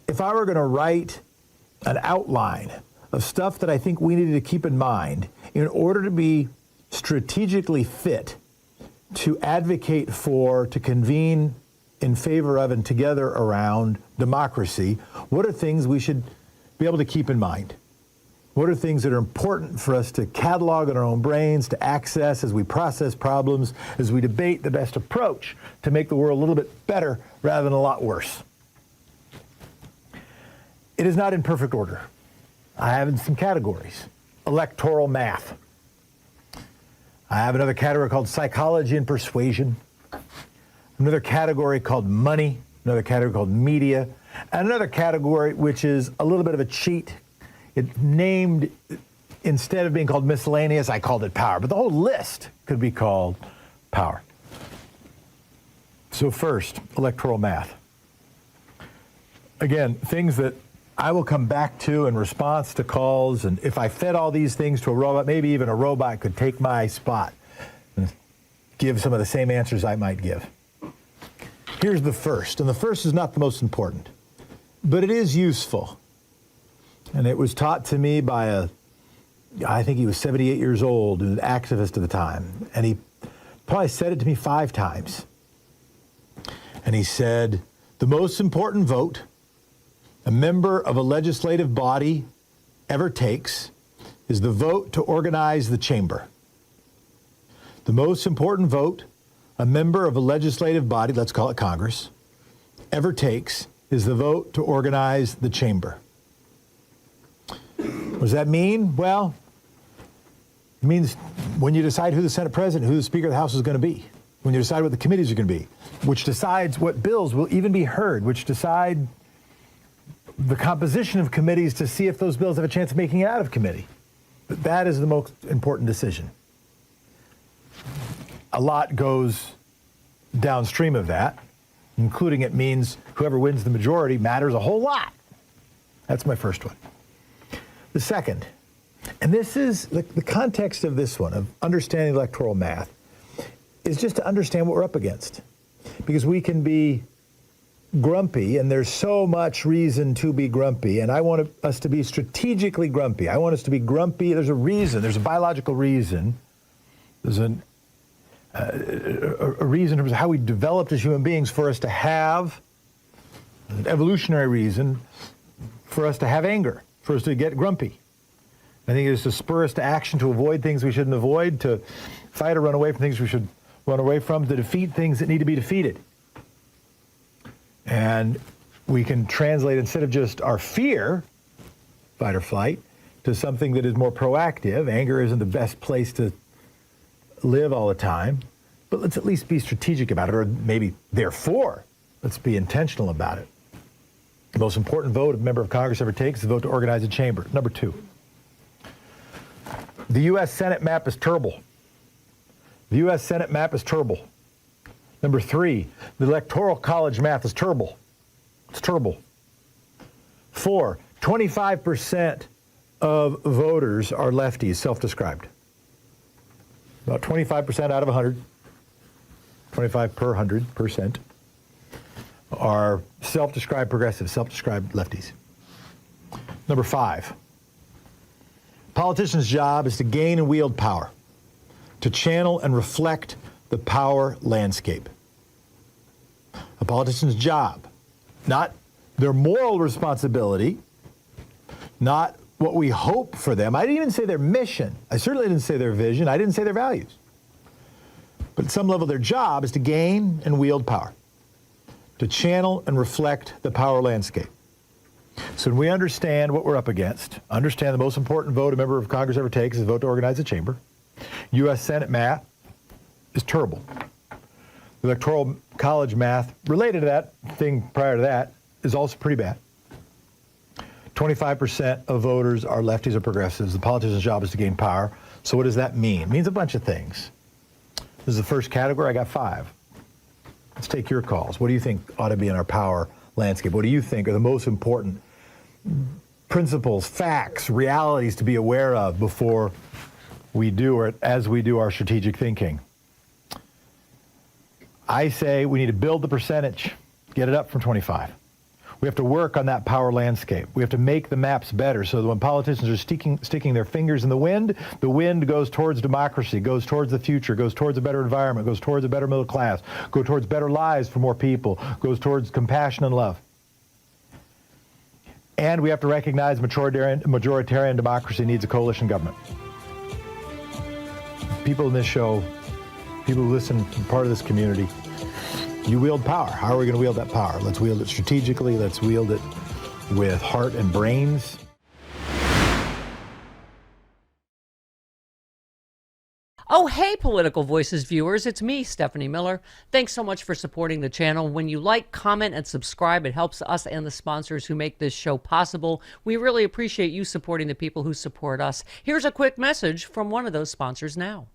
if I were going to write an outline of stuff that I think we needed to keep in mind in order to be strategically fit to advocate for, to convene in favor of and together around democracy, what are things we should be able to keep in mind? What are things that are important for us to catalog in our own brains, to access as we process problems, as we debate the best approach to make the world a little bit better rather than a lot worse? It is not in perfect order. I have some categories. Electoral math. I have another category called psychology and persuasion. Another category called money. Another category called media. And another category which is a little bit of a cheat. It named, instead of being called miscellaneous, I called it power. But the whole list could be called power. So first, electoral math. Again, things that I will come back to in response to calls, and if I fed all these things to a robot, maybe even a robot could take my spot and give some of the same answers I might give. Here's the first, and the first is not the most important, but it is useful. And it was taught to me by I think he was 78 years old, an activist at the time, and he probably said it to me 5 times. And he said, the most important vote a member of a legislative body ever takes is the vote to organize the chamber. The most important vote a member of a legislative body, let's call it Congress, ever takes is the vote to organize the chamber. What does that mean? Well, it means when you decide who the Senate President, who the Speaker of the House is going to be, when you decide what the committees are going to be, which decides what bills will even be heard, which decide the composition of committees to see if those bills have a chance of making it out of committee. But that is the most important decision. A lot goes downstream of that, including it means whoever wins the majority matters a whole lot. That's my first one. The second, and this is the context of this one, of understanding electoral math, is just to understand what we're up against. Because we can be grumpy, and there's so much reason to be grumpy, and I want us to be strategically grumpy. I want us to be grumpy. There's a reason. There's a biological reason. There's a reason in terms of how we developed as human beings for us to have, an evolutionary reason for us to have anger, for us to get grumpy. I think it is to spur us to action, to avoid things we shouldn't avoid, to fight or run away from things we should run away from, to defeat things that need to be defeated. And we can translate, instead of just our fear, fight or flight, to something that is more proactive. Anger isn't the best place to live all the time, but let's at least be strategic about it, or maybe, therefore, let's be intentional about it. The most important vote a member of Congress ever takes is the vote to organize a chamber. Number 2, the U.S. Senate map is terrible. The U.S. Senate map is terrible. Number 3, the Electoral College math is terrible. It's terrible. 4, 25% of voters are lefties, self-described. About 25% out of 100. 25 per 100%, are self-described progressives, self-described lefties. Number 5, politician's job is to gain and wield power, to channel and reflect the power landscape. A politician's job, not their moral responsibility, not what we hope for them. I didn't even say their mission. I certainly didn't say their vision. I didn't say their values. But at some level, their job is to gain and wield power, to channel and reflect the power landscape. So when we understand what we're up against, understand the most important vote a member of Congress ever takes is a vote to organize the chamber. U.S. Senate math is terrible. The Electoral College math related to that thing prior to that is also pretty bad. 25% of voters are lefties or progressives. The politician's job is to gain power. So what does that mean? It means a bunch of things. This is the first category. I got 5. Let's take your calls. What do you think ought to be in our power landscape? What do you think are the most important principles, facts, realities to be aware of before we do, or as we do our strategic thinking? I say we need to build the percentage, get it up from 25. We have to work on that power landscape. We have to make the maps better so that when politicians are sticking their fingers in the wind goes towards democracy, goes towards the future, goes towards a better environment, goes towards a better middle class, goes towards better lives for more people, goes towards compassion and love. And we have to recognize majoritarian democracy needs a coalition government. People in this show, people who listen, part of this community, you wield power. How are we going to wield that power? Let's wield it strategically. Let's wield it with heart and brains. Oh, hey, Political Voices viewers. It's me, Stephanie Miller. Thanks so much for supporting the channel. When you like, comment, and subscribe, it helps us and the sponsors who make this show possible. We really appreciate you supporting the people who support us. Here's a quick message from one of those sponsors now.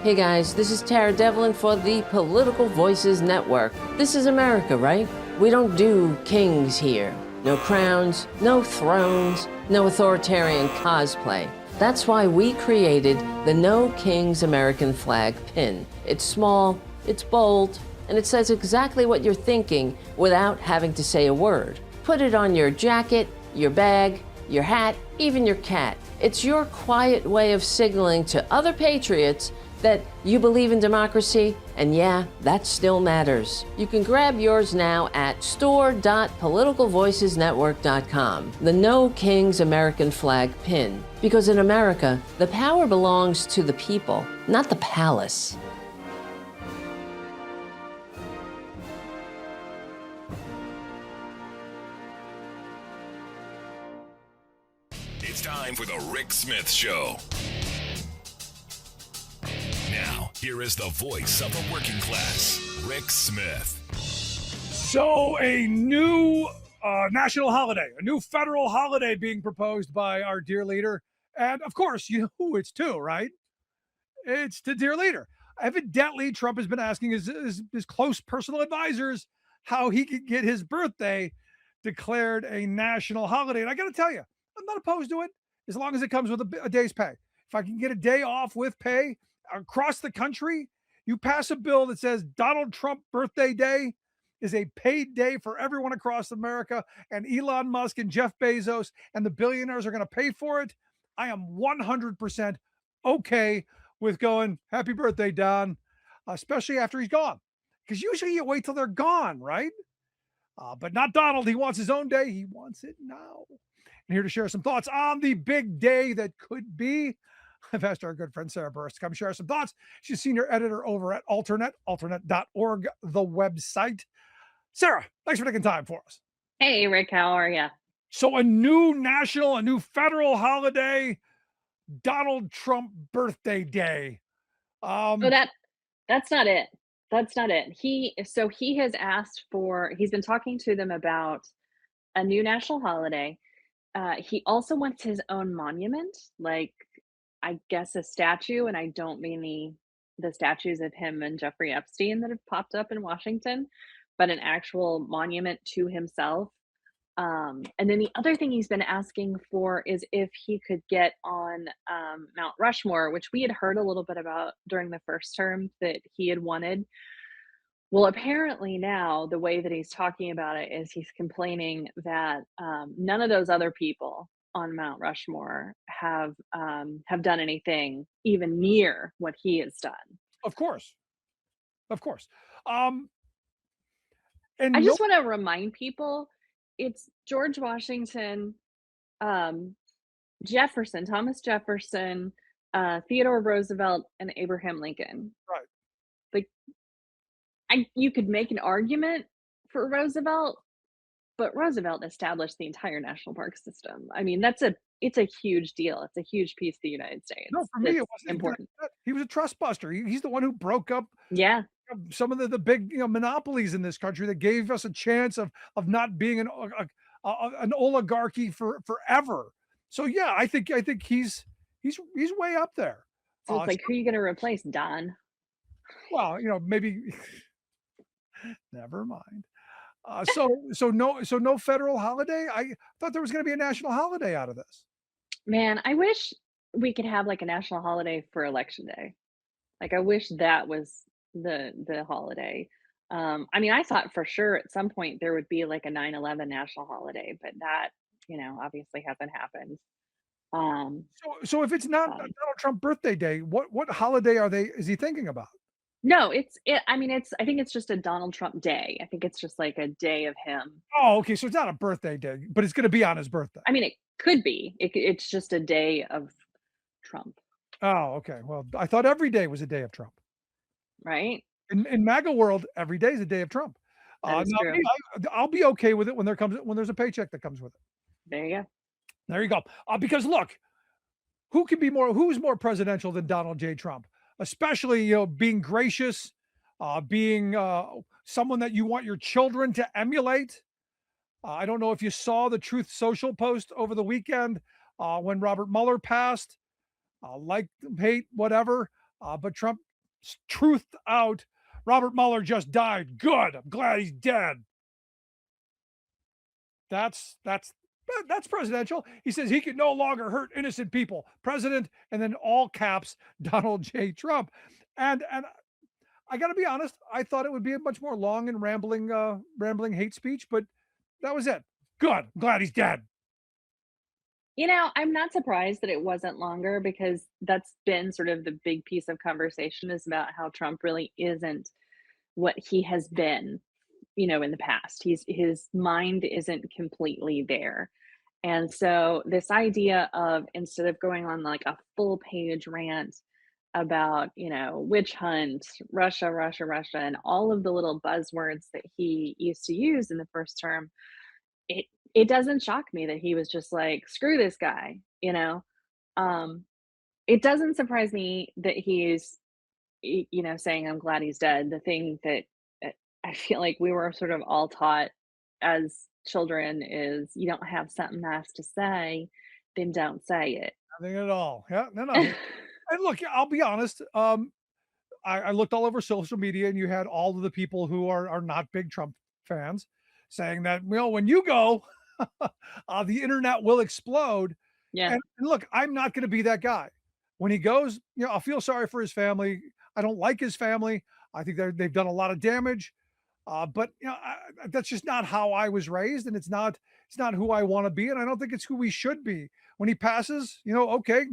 Hey guys, this is Tara Devlin for the Political Voices Network. This is America, right? We don't do kings here. No crowns, no thrones, no authoritarian cosplay. That's why we created the No Kings American flag pin. It's small, it's bold, and it says exactly what you're thinking without having to say a word. Put it on your jacket, your bag, your hat, even your cat. It's your quiet way of signaling to other patriots that you believe in democracy, and yeah, that still matters. You can grab yours now at store.politicalvoicesnetwork.com. The No Kings American flag pin. Because in America, the power belongs to the people, not the palace. It's time for the Rick Smith Show. Now, here is the voice of the working class, Rick Smith. So, a new national holiday, a new federal holiday being proposed by our dear leader. And of course, you know who it's to, right? It's to dear leader. Evidently, Trump has been asking his close personal advisors how he could get his birthday declared a national holiday. And I got to tell you, I'm not opposed to it as long as it comes with a day's pay. If I can get a day off with pay across the country, you pass a bill that says Donald Trump birthday day is a paid day for everyone across America, and Elon Musk and Jeff Bezos and the billionaires are going to pay for it. I am 100% okay with going, happy birthday, Don, especially after he's gone. Because usually you wait till they're gone, right? But not Donald. He wants his own day. He wants it now. And here to share some thoughts on the big day that could be, I've asked our good friend Sarah Burris to come share some thoughts. She's senior editor over at alternate.org, the website. Sarah, thanks for taking time for us. Hey, Rick, how are you? So a new federal holiday, Donald Trump birthday day. That's not it. That's not it. He has asked he's been talking to them about a new national holiday. He also wants his own monument, like I guess a statue, and I don't mean the statues of him and Jeffrey Epstein that have popped up in Washington, but an actual monument to himself. And then the other thing he's been asking for is if he could get on Mount Rushmore, which we had heard a little bit about during the first term that he had wanted. Well, apparently now the way that he's talking about it is he's complaining that none of those other people on Mount Rushmore have done anything even near what he has done. Of course. I just want to remind people it's George Washington, um, Jefferson, Thomas Jefferson, Theodore Roosevelt, and Abraham Lincoln. Right. Like, you could make an argument for Roosevelt, but Roosevelt established the entire national park system. I mean, it's a huge deal. It's a huge piece of the United States. No, for me, it wasn't important. He was a trust buster. He's the one who broke up some of the big monopolies in this country that gave us a chance of not being an oligarchy forever. So yeah, I think he's way up there. So it's like, who are you going to replace, Don? Well, maybe. Never mind. So no federal holiday. I thought there was going to be a national holiday out of this. Man, I wish we could have like a national holiday for Election Day. Like, I wish that was the holiday. I mean, I thought for sure at some point there would be like a 9/11 national holiday, but that, obviously hasn't happened. So if it's not Donald Trump birthday day, what holiday is he thinking about? No, I think it's just a Donald Trump day. I think it's just like a day of him. Oh, okay. So it's not a birthday day, but it's going to be on his birthday. I mean, it could be. It's just a day of Trump. Oh, okay. Well, I thought every day was a day of Trump. Right? In MAGA world, every day is a day of Trump. That is true. I'll be okay with it when there's a paycheck that comes with it. There you go. There you go. Because look, who's more presidential than Donald J. Trump? Especially, being gracious, being someone that you want your children to emulate. I don't know if you saw the Truth Social post over the weekend when Robert Mueller passed. Like, hate, whatever. But Trump truthed out, Robert Mueller just died. Good. I'm glad he's dead. That's presidential. He says he can no longer hurt innocent people. President, and then all caps, Donald J. Trump. And I got to be honest, I thought it would be a much more long and rambling hate speech, but that was it. Good. I'm glad he's dead. I'm not surprised that it wasn't longer, because that's been sort of the big piece of conversation, is about how Trump really isn't what he has been, in the past. His mind isn't completely there. And so this idea of, instead of going on like a full page rant about, witch hunt, Russia, and all of the little buzzwords that he used to use in the first term, it doesn't shock me that he was just like, screw this guy, it doesn't surprise me that he's, saying, I'm glad he's dead. The thing that I feel like we were sort of all taught as children is, you don't have something nice to say, then don't say it. Nothing at all. Yeah, no. And look, I'll be honest. I looked all over social media, and you had all of the people who are not big Trump fans saying that, when you go, the internet will explode. Yeah. And look, I'm not going to be that guy. When he goes, I'll feel sorry for his family. I don't like his family. I think they've done a lot of damage. But that's just not how I was raised, and it's not who I want to be, and I don't think it's who we should be. When he passes, okay,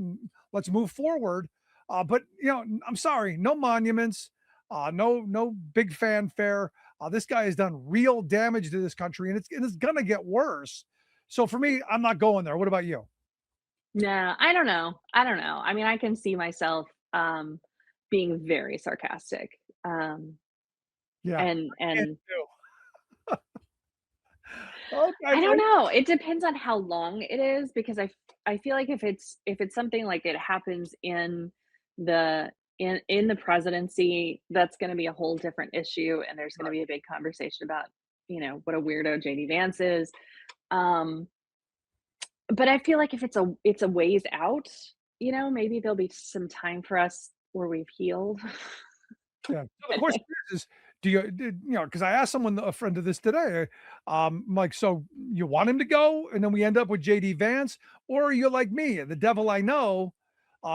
let's move forward. But I'm sorry, no monuments, no big fanfare. This guy has done real damage to this country, and it's gonna get worse. So for me, I'm not going there. What about you? No, I don't know. I mean, I can see myself being very sarcastic. Yeah. And okay, I don't know. It depends on how long it is, because I feel like if it's something like it happens in the presidency, that's going to be a whole different issue, and there's going to be a big conversation about what a weirdo JD Vance is. But I feel like if it's a ways out, maybe there'll be some time for us where we've healed. Yeah. So the question is, because I asked someone, a friend of this today, like, so you want him to go, and then we end up with JD Vance, or are you like me, the devil I know,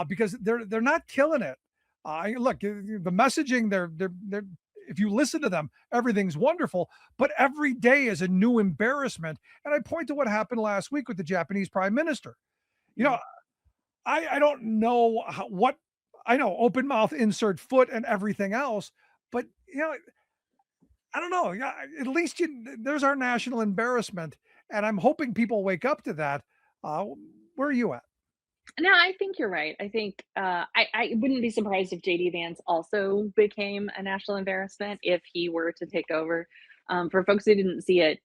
because they're not killing it. Look, the messaging, if you listen to them, everything's wonderful, but every day is a new embarrassment. And I point to what happened last week with the Japanese prime minister. You know, I don't know what I know, open mouth, insert foot, and everything else, but you know, I don't know. Yeah, at least there's our national embarrassment, and I'm hoping people wake up to that. Uh, where are you at? No, I think you're right. I think I wouldn't be surprised if JD Vance also became a national embarrassment if he were to take over. For folks who didn't see it,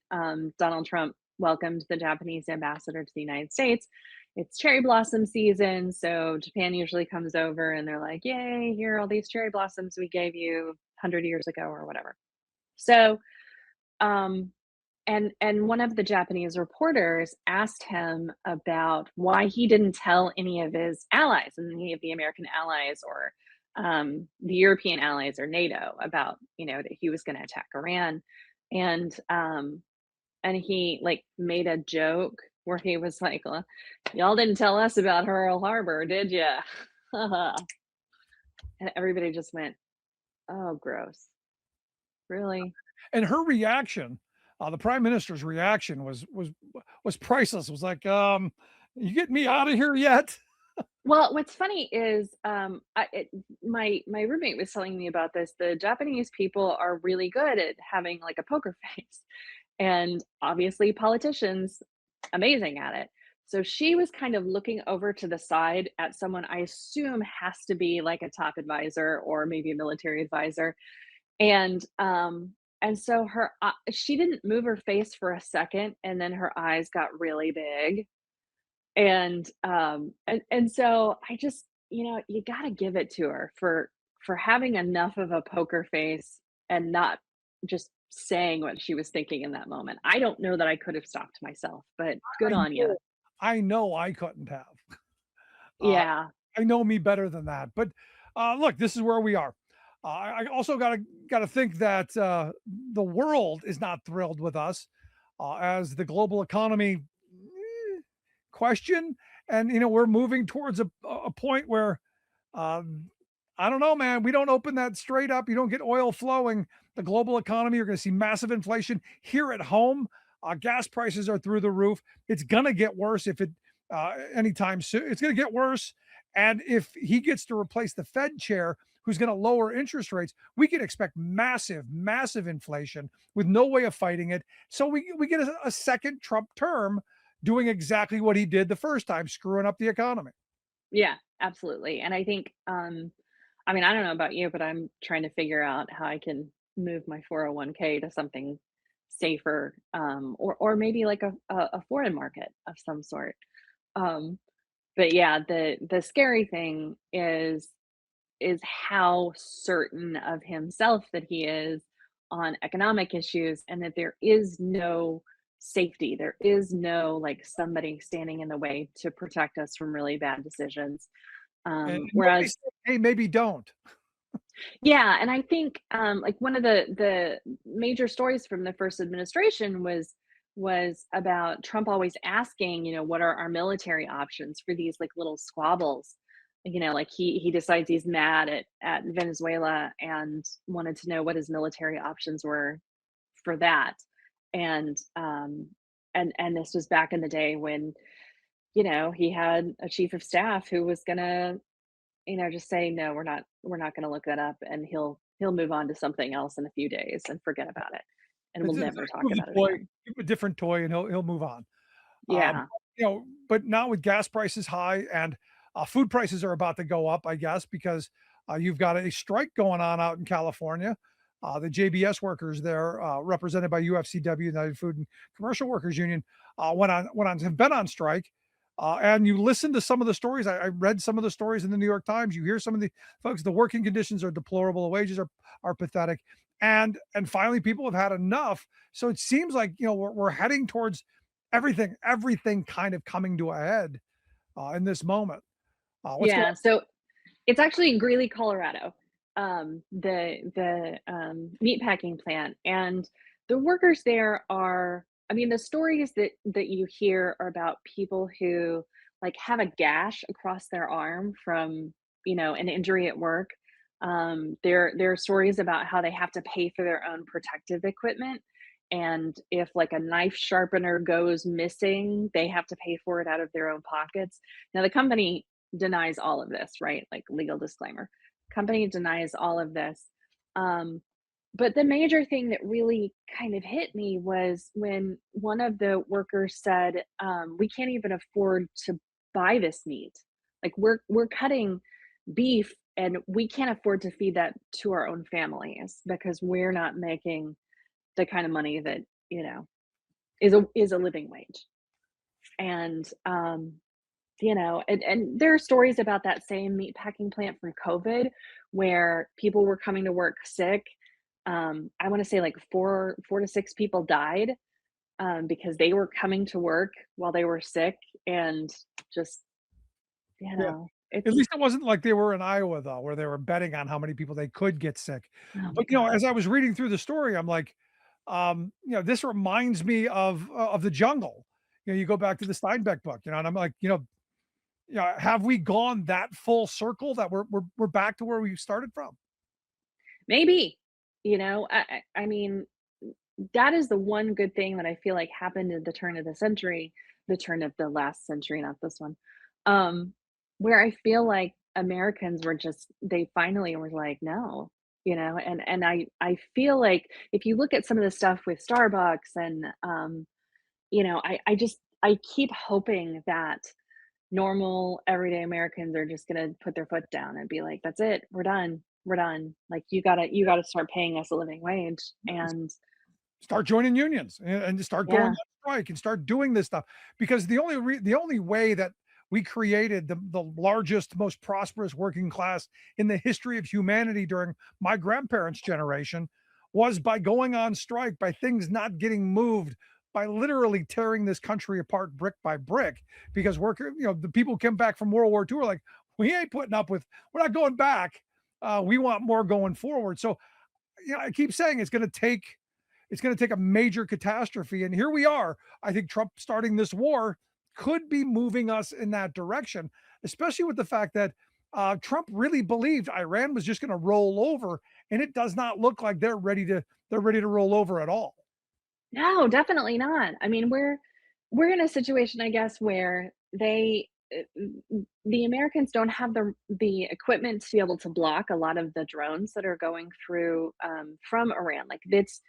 Donald Trump welcomed the Japanese ambassador to the United States. It's cherry blossom season, so Japan usually comes over and they're like, "Yay! Here are all these cherry blossoms we gave you 100 years ago, or whatever." So, um, and one of the Japanese reporters asked him about why he didn't tell any of his allies, and any of the American allies, or the European allies, or NATO, about, that he was going to attack Iran, and he like made a joke where he was like, well, "Y'all didn't tell us about Pearl Harbor, did you?" And everybody just went, "Oh, gross, really?" And her reaction, the prime minister's reaction was priceless. It was like, "You get me out of here yet?" Well, what's funny is, my roommate was telling me about this. The Japanese people are really good at having like a poker face, and obviously politicians, amazing at it. So she was kind of looking over to the side at someone I assume has to be like a top advisor or maybe a military advisor, and so she didn't move her face for a second, and then her eyes got really big, and so I just, you got to give it to her for having enough of a poker face and not just saying what she was thinking in that moment. I don't know that I could have stopped myself, but good on you. I know I couldn't have. Yeah. I know me better than that. But look, this is where we are. I also got to think that the world is not thrilled with us as the global economy question, and we're moving towards a point where I don't know, man. We don't open that straight up. You don't get oil flowing. The global economy, you're going to see massive inflation here at home. Gas prices are through the roof. It's going to get worse if it anytime soon. It's going to get worse. And if he gets to replace the Fed chair, who's going to lower interest rates, we can expect massive, massive inflation with no way of fighting it. So we get a second Trump term doing exactly what he did the first time, screwing up the economy. Yeah, absolutely. And I think, I mean, I don't know about you, but I'm trying to figure out how I can move my 401k to something safer, or maybe like a foreign market of some sort. But yeah, the scary thing is how certain of himself that he is on economic issues, and that there is no safety. There is no like somebody standing in the way to protect us from really bad decisions. And Whereas, say, hey, maybe don't. yeah, and I think like one of the major stories from the first administration was about Trump always asking, what are our military options for these like little squabbles. Like he decides he's mad at Venezuela and wanted to know what his military options were for that. And and this was back in the day when, he had a chief of staff who was gonna, just say, "No, we're not gonna look that up," and he'll move on to something else in a few days and forget about it, and we'll never talk about it again. Give him a different toy, and he'll move on. Yeah. But now with gas prices high and food prices are about to go up, I guess, because you've got a strike going on out in California. The JBS workers there, represented by UFCW, United Food and Commercial Workers Union, have been on strike. And you listen to some of the stories. I read some of the stories in the New York Times. You hear some of the folks. The working conditions are deplorable. The wages are pathetic. And finally, people have had enough. So it seems like we're heading towards everything kind of coming to a head in this moment. What's going Yeah, on? so it's actually in Greeley, Colorado, the meatpacking plant, and the workers there are. I mean, the stories that you hear are about people who like have a gash across their arm from an injury at work, There are stories about how they have to pay for their own protective equipment, and if like a knife sharpener goes missing, they have to pay for it out of their own pockets. Now the company denies all of this, right? Like legal disclaimer. Company denies all of this. But the major thing that really kind of hit me was when one of the workers said, "We can't even afford to buy this meat. Like we're cutting beef, and we can't afford to feed that to our own families because we're not making the kind of money that is a living wage." And and there are stories about that same meat packing plant from COVID where people were coming to work sick. I want to say like four to six people died because they were coming to work while they were sick, and just At least it wasn't like they were in Iowa though, where they were betting on how many people they could get sick. Oh my But God. as I was reading through the story, I'm like, this reminds me of the jungle. You go back to the Steinbeck book, and I'm like, have we gone that full circle that we're back to where we started from? Maybe, I mean, that is the one good thing that I feel like happened at the turn of the century, the turn of the last century, not this one, where I feel like Americans were they finally were like, no, and I feel like if you look at some of the stuff with Starbucks and, I keep hoping that normal everyday Americans are just going to put their foot down and be like, that's it, we're done. We're done. Like you gotta start paying us a living wage and start joining unions and start going on strike and start doing this stuff, because the only way that we created the largest, most prosperous working class in the history of humanity during my grandparents' generation was by going on strike, by things not getting moved, by literally tearing this country apart brick by brick, because the people came back from World War II were like, we ain't putting up with, we're not going back. We want more going forward. So, I keep saying it's going to take a major catastrophe, and here we are. I think Trump starting this war could be moving us in that direction, especially with the fact that Trump really believed Iran was just going to roll over, and it does not look like they're ready to roll over at all. No, definitely not. I mean, we're in a situation, I guess, where the Americans don't have the equipment to be able to block a lot of the drones that are going through from Iran. Like it's,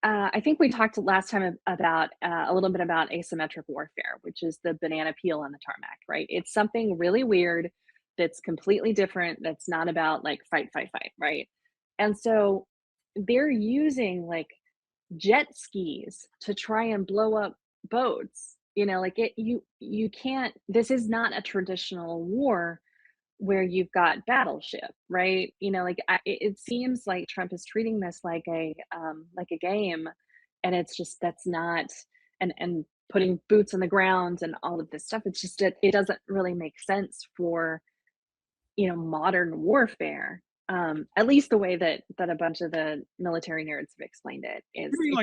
I think we talked last time about a little bit about asymmetric warfare, which is the banana peel on the tarmac, right? It's something really weird that's completely different. That's not about like fight, right? And so they're using like jet skis to try and blow up boats. You can't, this is not a traditional war where you've got battleship, right? It seems like Trump is treating this like a game, and it's just, that's not, and putting boots on the ground and all of this stuff. It's just, it doesn't really make sense for, modern warfare. At least the way that a bunch of the military nerds have explained it is, You mean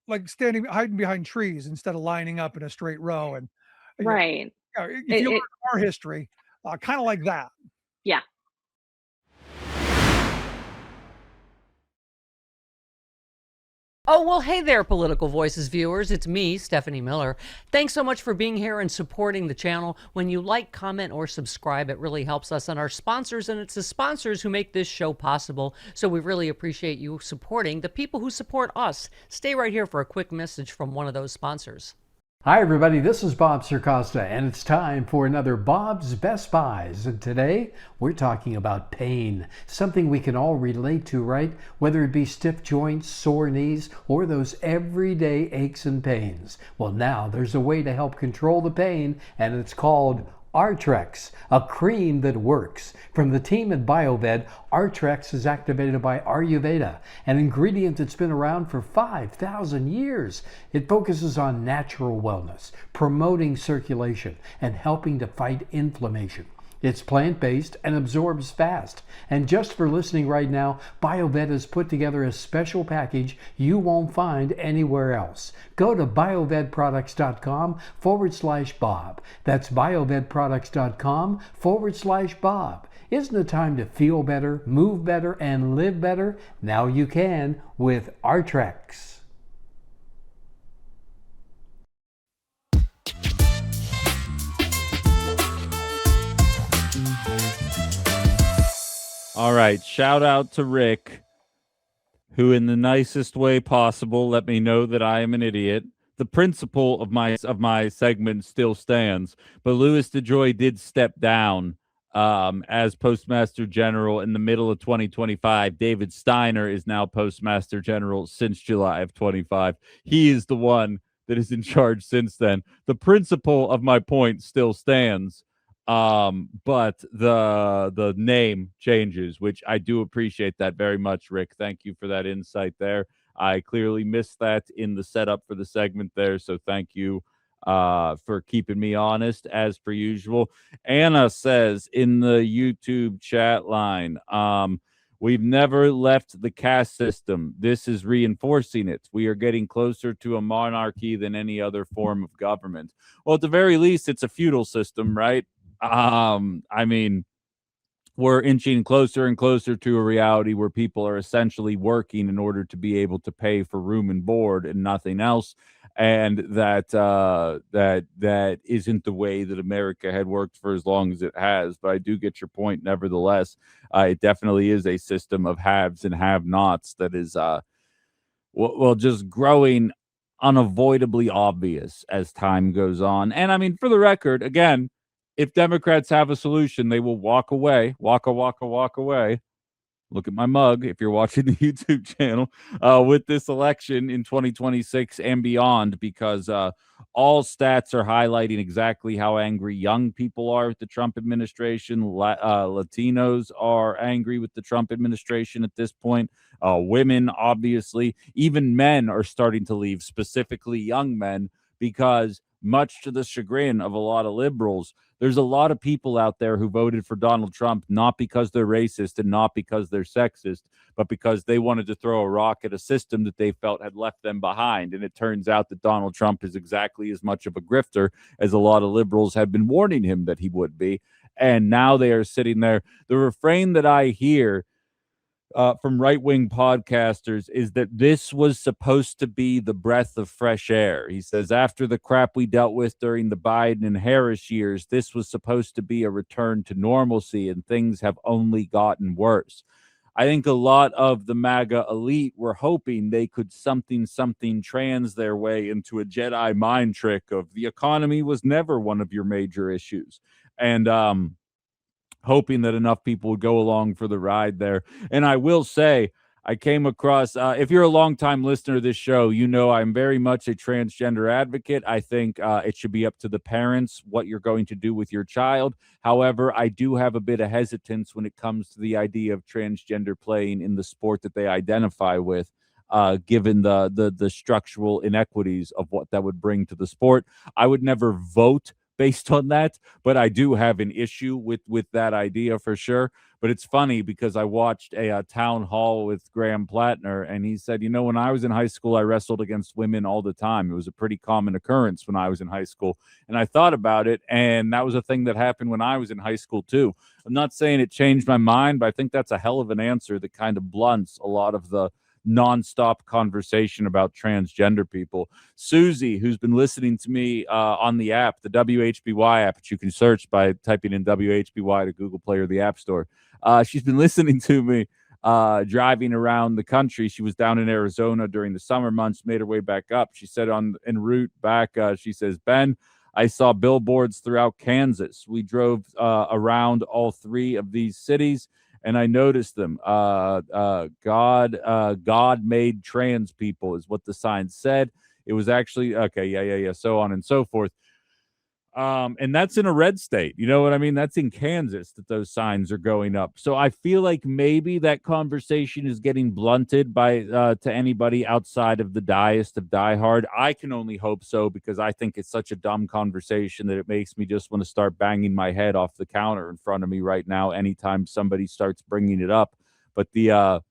like hiding behind trees instead of lining up in a straight row, and right. If you learn our history, kind of like that. Yeah. Oh, well, hey there, Political Voices viewers. It's me, Stephanie Miller. Thanks so much for being here and supporting the channel. When you like, comment, or subscribe, it really helps us and our sponsors, and it's the sponsors who make this show possible. So we really appreciate you supporting the people who support us. Stay right here for a quick message from one of those sponsors. Hi everybody, this is Bob Circosta, and it's time for another Bob's Best Buys. And today we're talking about pain, something we can all relate to, right? Whether it be stiff joints, sore knees, or those everyday aches and pains. Well, now there's a way to help control the pain, and it's called Artrex, a cream that works. From the team at BioVed, Artrex is activated by Ayurveda, an ingredient that's been around for 5,000 years. It focuses on natural wellness, promoting circulation, and helping to fight inflammation. It's plant-based and absorbs fast. And just for listening right now, BioVed has put together a special package you won't find anywhere else. Go to biovedproducts.com/Bob. That's biovedproducts.com/Bob. Isn't it time to feel better, move better, and live better? Now you can with Artrex. All right, shout out to Rick, who in the nicest way possible let me know that I am an idiot. The principle of my segment still stands, but Louis DeJoy did step down as Postmaster General in the middle of 2025. David Steiner is now Postmaster General since July of 25. He is the one that is in charge since then. The principle of my point still stands. But the name changes, which I do appreciate that very much, Rick. Thank you for that insight there. I clearly missed that in the setup for the segment there, so thank you for keeping me honest as per usual. Anna says in the YouTube chat line, we've never left the caste system. This is reinforcing it. We are getting closer to a monarchy than any other form of government. Well, at the very least, it's a feudal system, right? I mean, we're inching closer and closer to a reality where people are essentially working in order to be able to pay for room and board and nothing else. And that isn't the way that America had worked for as long as it has. But I do get your point. Nevertheless, it definitely is a system of haves and have-nots that is, just growing unavoidably obvious as time goes on. And I mean, for the record, again, if Democrats have a solution, they will walk away, walk away. Look at my mug if you're watching the YouTube channel with this election in 2026 and beyond, because all stats are highlighting exactly how angry young people are with the Trump administration. Latinos are angry with the Trump administration at this point. Women, obviously, even men are starting to leave, specifically young men, because much to the chagrin of a lot of liberals, there's a lot of people out there who voted for Donald Trump not because they're racist and not because they're sexist, but because they wanted to throw a rock at a system that they felt had left them behind. And it turns out that Donald Trump is exactly as much of a grifter as a lot of liberals had been warning him that he would be. And now they are sitting there. The refrain that I hear from right-wing podcasters is that this was supposed to be the breath of fresh air. He says, after the crap we dealt with during the Biden and Harris years, this was supposed to be a return to normalcy, and things have only gotten worse. I think a lot of the MAGA elite were hoping they could something trans their way into a Jedi mind trick of the economy was never one of your major issues. And hoping that enough people would go along for the ride there. And I will say, I came across, if you're a longtime listener to this show, you know I'm very much a transgender advocate. I think it should be up to the parents what you're going to do with your child. However, I do have a bit of hesitance when it comes to the idea of transgender playing in the sport that they identify with, given the structural inequities of what that would bring to the sport. I would never vote based on that, but I do have an issue with that idea for sure. But it's funny because I watched a town hall with Graham Plattner, and he said, when I was in high school, I wrestled against women all the time. It was a pretty common occurrence when I was in high school. And I thought about it, and that was a thing that happened when I was in high school too. I'm not saying it changed my mind, but I think that's a hell of an answer that kind of blunts a lot of the nonstop conversation about transgender people. Susie, who's been listening to me on the app, the WHBY app, which you can search by typing in WHBY to Google Play or the App Store. She's been listening to me driving around the country. She was down in Arizona during the summer months, made her way back up. She said en route back, she says, Ben, I saw billboards throughout Kansas. We drove around all three of these cities, and I noticed them. God made trans people is what the sign said. It was actually, yeah, so on and so forth. And that's in a red state. You know what I mean? That's in Kansas that those signs are going up. So I feel like maybe that conversation is getting blunted by to anybody outside of the diest of Die Hard. I can only hope so, because I think it's such a dumb conversation that it makes me just want to start banging my head off the counter in front of me right now anytime somebody starts bringing it up. But that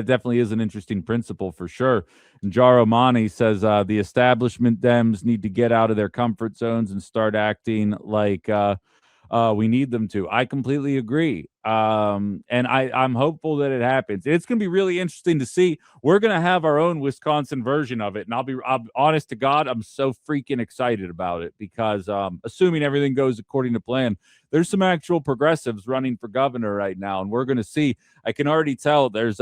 definitely is an interesting principle for sure. And Jaro Mani says the establishment Dems need to get out of their comfort zones and start acting like We need them to. I completely agree. And I'm hopeful that it happens. It's going to be really interesting to see. We're going to have our own Wisconsin version of it. And I'm honest to God, I'm so freaking excited about it because assuming everything goes according to plan, there's some actual progressives running for governor right now. And we're going to see. I can already tell there's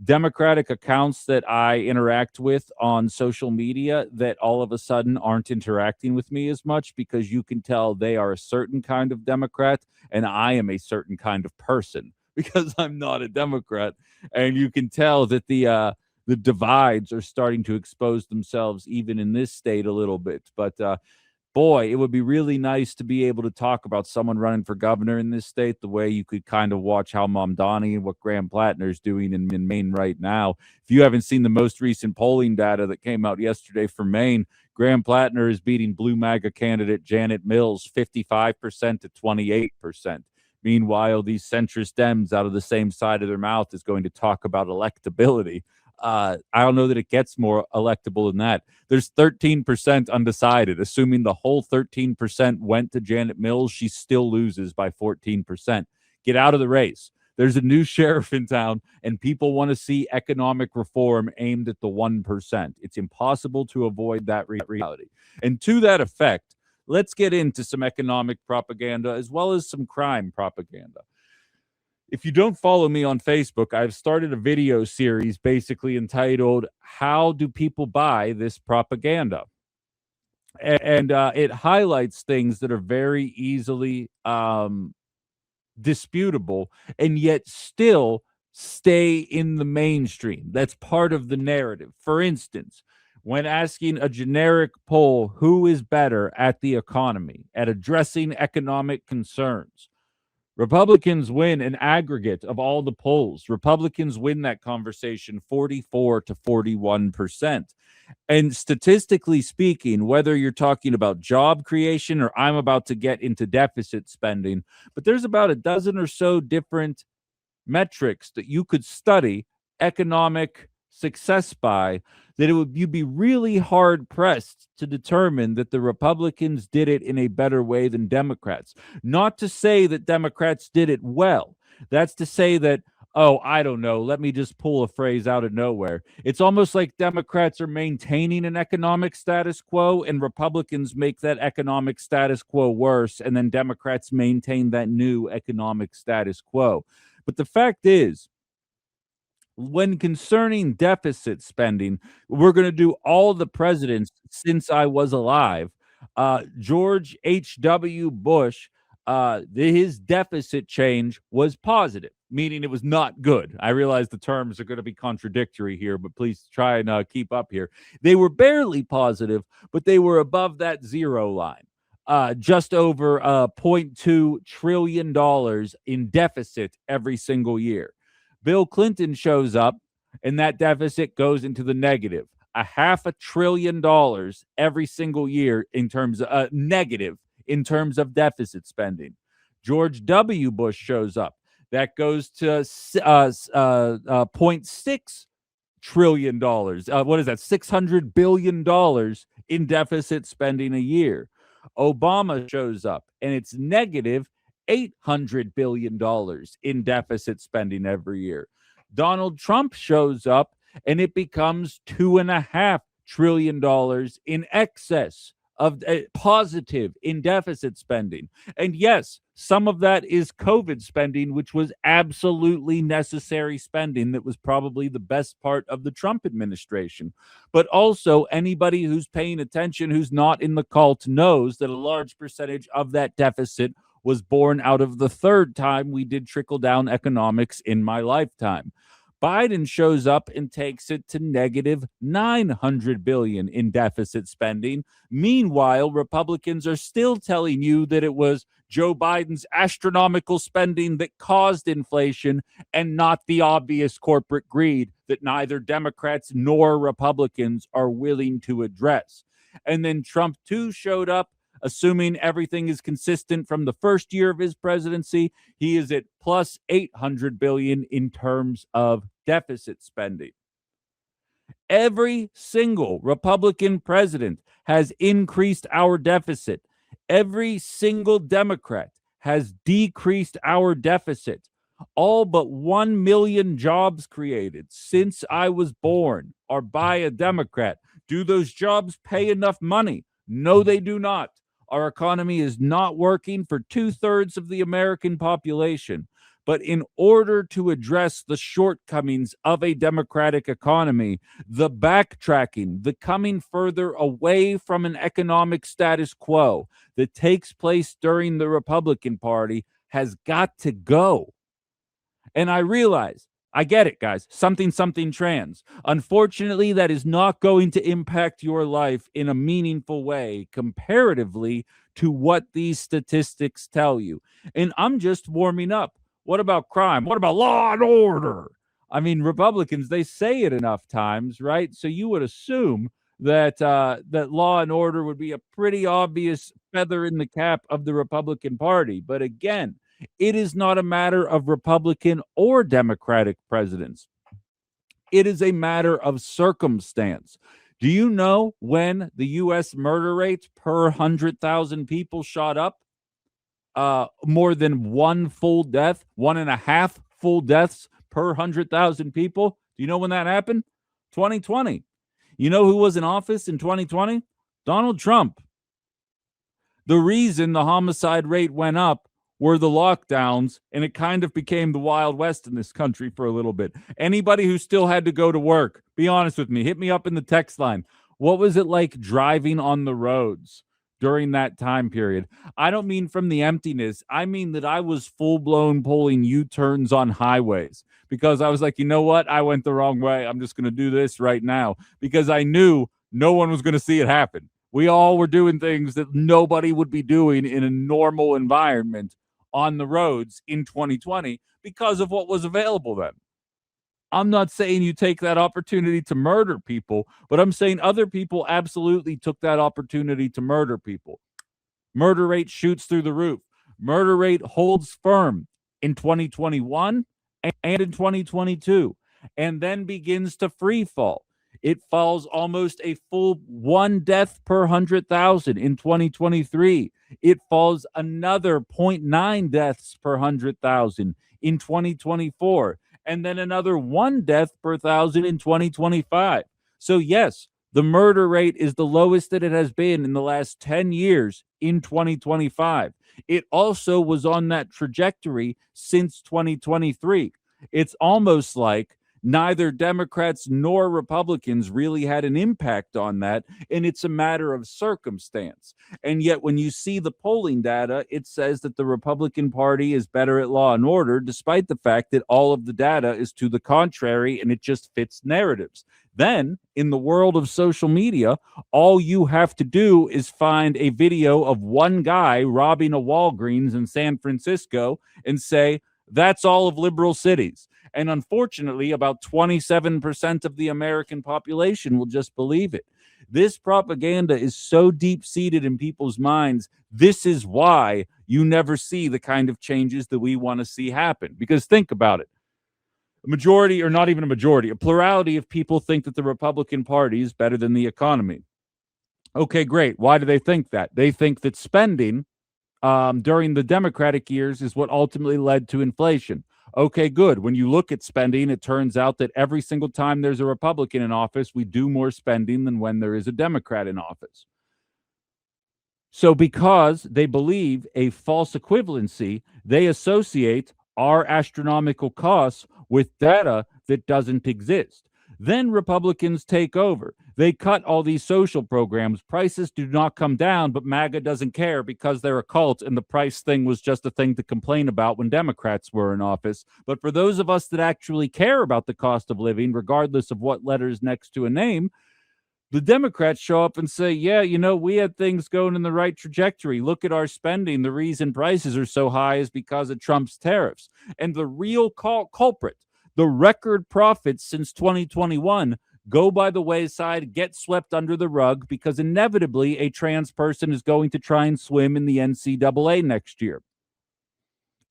Democratic accounts that I interact with on social media that all of a sudden aren't interacting with me as much because you can tell they are a certain kind of Democrat and I am a certain kind of person because I'm not a Democrat. And you can tell that the divides are starting to expose themselves even in this state a little bit. But boy, it would be really nice to be able to talk about someone running for governor in this state the way you could kind of watch how Mamdani and what Graham Plattner is doing in Maine right now. If you haven't seen the most recent polling data that came out yesterday for Maine, Graham Plattner is beating Blue MAGA candidate Janet Mills 55% to 28%. Meanwhile, these centrist Dems out of the same side of their mouth is going to talk about electability. I don't know that it gets more electable than that. There's 13% undecided. Assuming the whole 13% went to Janet Mills, she still loses by 14%. Get out of the race. There's a new sheriff in town, and people want to see economic reform aimed at the 1%. It's impossible to avoid that reality. And to that effect, let's get into some economic propaganda as well as some crime propaganda. If you don't follow me on Facebook, I've started a video series basically entitled, How Do People Buy This Propaganda? And it highlights things that are very easily disputable and yet still stay in the mainstream. That's part of the narrative. For instance, when asking a generic poll, who is better at the economy, at addressing economic concerns, Republicans win an aggregate of all the polls. Republicans win that conversation 44 to 41%. And statistically speaking, whether you're talking about job creation or I'm about to get into deficit spending, but there's about a dozen or so different metrics that you could study economic success by that you'd be really hard pressed to determine that the Republicans did it in a better way than Democrats. Not to say that Democrats did it well. That's to say that, oh, I don't know, let me just pull a phrase out of nowhere. It's almost like Democrats are maintaining an economic status quo and Republicans make that economic status quo worse, and then Democrats maintain that new economic status quo. But the fact is, when concerning deficit spending, we're going to do all the presidents since I was alive. George H.W. Bush, his deficit change was positive, meaning it was not good. I realize the terms are going to be contradictory here, but please try and keep up here. They were barely positive, but they were above that zero line. Just over $0.2 trillion in deficit every single year. Bill Clinton shows up, and that deficit goes into the negative. $500 billion every single year in terms of negative in terms of deficit spending. George W. Bush shows up. That goes to $0.6 trillion. What is that? $600 billion in deficit spending a year. Obama shows up, and it's negative $800 billion in deficit spending every year. Donald Trump shows up, and it becomes $2.5 trillion in excess of positive in deficit spending. And yes, some of that is COVID spending, which was absolutely necessary spending. That was probably the best part of the Trump administration. But also, anybody who's paying attention, who's not in the cult, knows that a large percentage of that deficit was born out of the third time we did trickle-down economics in my lifetime. Biden shows up and takes it to negative $900 billion in deficit spending. Meanwhile, Republicans are still telling you that it was Joe Biden's astronomical spending that caused inflation and not the obvious corporate greed that neither Democrats nor Republicans are willing to address. And then Trump, too, showed up. Assuming everything is consistent from the first year of his presidency, he is at plus $800 billion in terms of deficit spending. Every single Republican president has increased our deficit. Every single Democrat has decreased our deficit. All but 1 million jobs created since I was born are by a Democrat. Do those jobs pay enough money? No, they do not. Our economy is not working for 2/3 of the American population. But in order to address the shortcomings of a democratic economy, the backtracking, the coming further away from an economic status quo that takes place during the Republican Party has got to go. And I realize, I get it, guys, something trans. Unfortunately, that is not going to impact your life in a meaningful way comparatively to what these statistics tell you. And I'm just warming up. What about crime? What about law and order? I mean, Republicans, they say it enough times, right? So you would assume that that law and order would be a pretty obvious feather in the cap of the Republican Party. But again, it is not a matter of Republican or Democratic presidents. It is a matter of circumstance. Do you know when the U.S. murder rate per 100,000 people shot up? More than one full death, 1.5 full deaths per 100,000 people. Do you know when that happened? 2020. You know who was in office in 2020? Donald Trump. The reason the homicide rate went up were the lockdowns, and it kind of became the Wild West in this country for a little bit. Anybody who still had to go to work, be honest with me, hit me up in the text line. What was it like driving on the roads during that time period? I don't mean from the emptiness. I mean that I was full-blown pulling U-turns on highways because I was like, you know what? I went the wrong way. I'm just going to do this right now because I knew no one was going to see it happen. We all were doing things that nobody would be doing in a normal environment on the roads in 2020 because of what was available then. I'm not saying you take that opportunity to murder people, but I'm saying other people absolutely took that opportunity to murder people. Murder rate shoots through the roof. Murder rate holds firm in 2021 and in 2022, and then begins to free fall. It falls almost a full 1 death per 100,000 in 2023. It falls another 0.9 deaths per 100,000 in 2024. And then another 1 death per 1,000 in 2025. So yes, the murder rate is the lowest that it has been in the last 10 years in 2025. It also was on that trajectory since 2023. It's almost like neither Democrats nor Republicans really had an impact on that, and it's a matter of circumstance. And yet when you see the polling data, it says that the Republican Party is better at law and order, despite the fact that all of the data is to the contrary, and it just fits narratives. Then, in the world of social media, all you have to do is find a video of one guy robbing a Walgreens in San Francisco and say, that's all of liberal cities. And unfortunately, about 27% of the American population will just believe it. This propaganda is so deep-seated in people's minds. This is why you never see the kind of changes that we want to see happen. Because think about it. A majority, or not even a majority, a plurality of people think that the Republican Party is better than the economy. Okay, great. Why do they think that? They think that spending during the Democratic years is what ultimately led to inflation. Okay, good. When you look at spending, it turns out that every single time there's a Republican in office, we do more spending than when there is a Democrat in office. So because they believe a false equivalency, they associate our astronomical costs with data that doesn't exist. Then Republicans take over. They cut all these social programs. Prices do not come down, but MAGA doesn't care because they're a cult, and the price thing was just a thing to complain about when Democrats were in office. But for those of us that actually care about the cost of living, regardless of what letter's next to a name, the Democrats show up and say, yeah, you know, we had things going in the right trajectory. Look at our spending. The reason prices are so high is because of Trump's tariffs. And the real culprit, the record profits since 2021, go by the wayside, get swept under the rug, because inevitably a trans person is going to try and swim in the NCAA next year.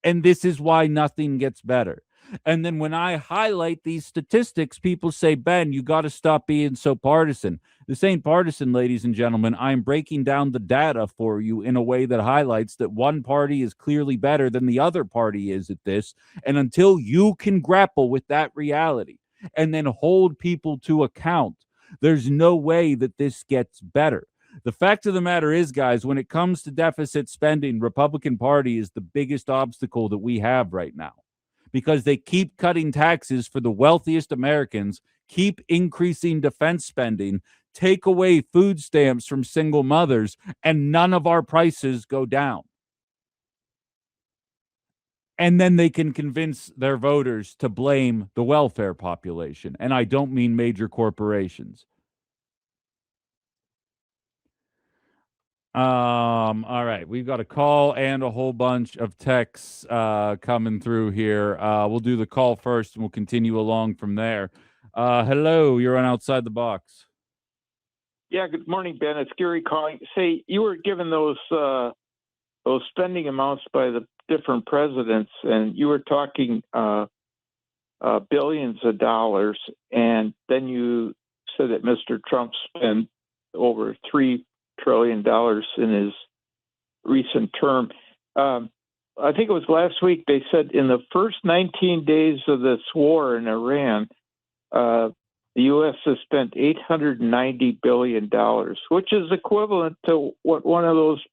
And this is why nothing gets better. And then when I highlight these statistics, people say, Ben, you got to stop being so partisan. This ain't partisan, ladies and gentlemen. I'm breaking down the data for you in a way that highlights that one party is clearly better than the other party is at this. And until you can grapple with that reality and then hold people to account, there's no way that this gets better. The fact of the matter is, guys, when it comes to deficit spending, Republican Party is the biggest obstacle that we have right now, because they keep cutting taxes for the wealthiest Americans, keep increasing defense spending, take away food stamps from single mothers, and none of our prices go down. And then they can convince their voters to blame the welfare population. And I don't mean major corporations. All right, we've got a call and a whole bunch of texts coming through here. We'll do the call first and we'll continue along from there. Hello, you're on Outside the Box. Yeah, good morning, Ben. It's Gary calling. Say, you were given those spending amounts by the different presidents, and you were talking billions of dollars, and then you said that Mr. Trump spent over $3 trillion in his recent term. I think it was last week they said in the first 19 days of this war in Iran, the U.S. has spent $890 billion, which is equivalent to what one of those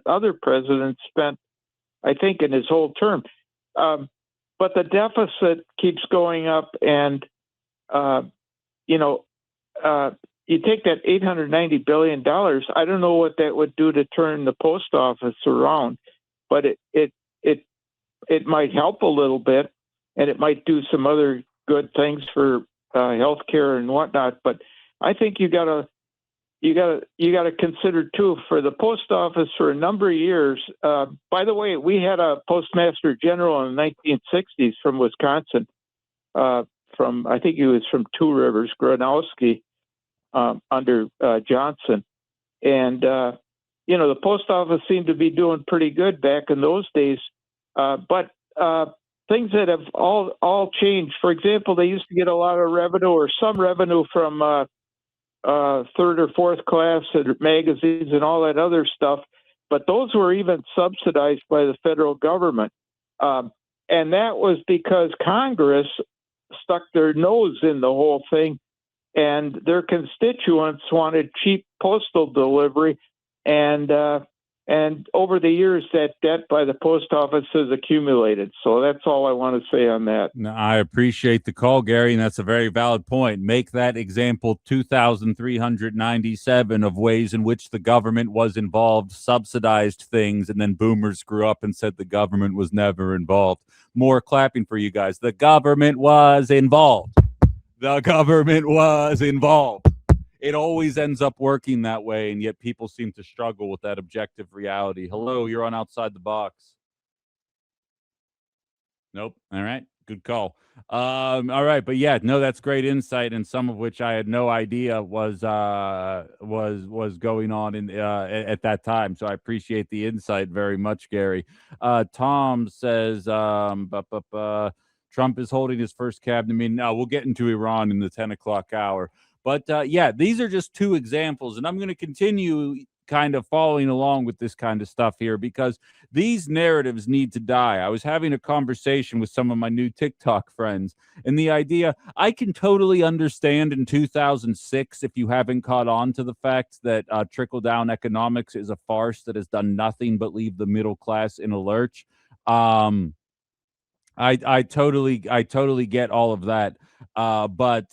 other presidents spent, I think, in his whole term. But the deficit keeps going up, and you take that $890 billion, I don't know what that would do to turn the post office around, but it might help a little bit, and it might do some other good things for healthcare and whatnot. But I think you gotta consider too, for the post office for a number of years. By the way, we had a postmaster general in the 1960s from Wisconsin, I think he was from Two Rivers, Gronowski, under Johnson. And, the post office seemed to be doing pretty good back in those days. But things that have all changed. For example, they used to get a lot of revenue or some revenue from third or fourth class magazines and all that other stuff. But those were even subsidized by the federal government. And that was because Congress stuck their nose in the whole thing, and their constituents wanted cheap postal delivery, and over the years that debt by the post office has accumulated. So that's all I want to say on that. No, I appreciate the call, Gary, and that's a very valid point. Make that example 2,397 of ways in which the government was involved, subsidized things, and then boomers grew up and said the government was never involved. More clapping for you guys. The government was involved. The government was involved. It always ends up working that way, and yet people seem to struggle with that objective reality. Hello, you're on Outside the Box. Nope. All right. Good call. All right. But yeah, no, that's great insight, and some of which I had no idea was going on at that time. So I appreciate the insight very much, Gary. Tom says, Trump is holding his first cabinet meeting. Now we'll get into Iran in the 10 o'clock hour. But yeah, these are just two examples, and I'm going to continue kind of following along with this kind of stuff here because these narratives need to die. I was having a conversation with some of my new TikTok friends, and the idea, I can totally understand in 2006 if you haven't caught on to the fact that trickle-down economics is a farce that has done nothing but leave the middle class in a lurch. I totally get all of that. But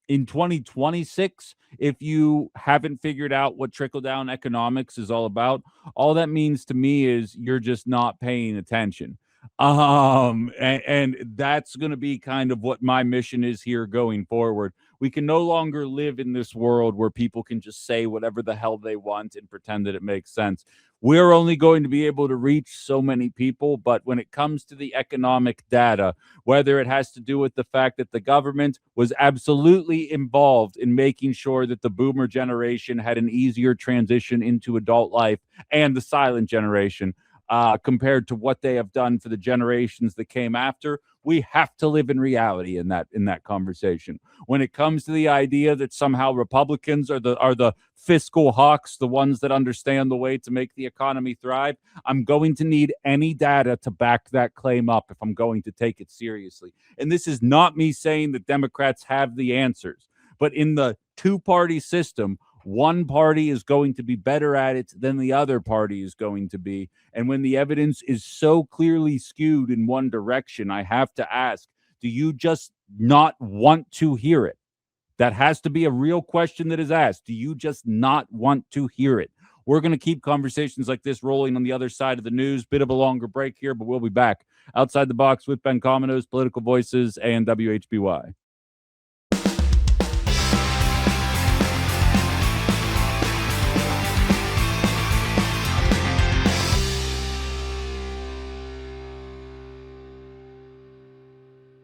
in 2026, if you haven't figured out what trickle-down economics is all about, all that means to me is you're just not paying attention. And that's going to be kind of what my mission is here going forward. We can no longer live in this world where people can just say whatever the hell they want and pretend that it makes sense. We're only going to be able to reach so many people, but when it comes to the economic data, whether it has to do with the fact that the government was absolutely involved in making sure that the boomer generation had an easier transition into adult life and the silent generation, compared to what they have done for the generations that came after. We have to live in reality in that conversation. When it comes to the idea that somehow Republicans are the fiscal hawks, the ones that understand the way to make the economy thrive, I'm going to need any data to back that claim up if I'm going to take it seriously. And this is not me saying that Democrats have the answers, but in the two-party system, one party is going to be better at it than the other party is going to be. And when the evidence is so clearly skewed in one direction, I have to ask, do you just not want to hear it? That has to be a real question that is asked. Do you just not want to hear it? We're going to keep conversations like this rolling on the other side of the news. Bit of a longer break here, but we'll be back outside the box with Ben Cominos, Political Voices, and WHBY.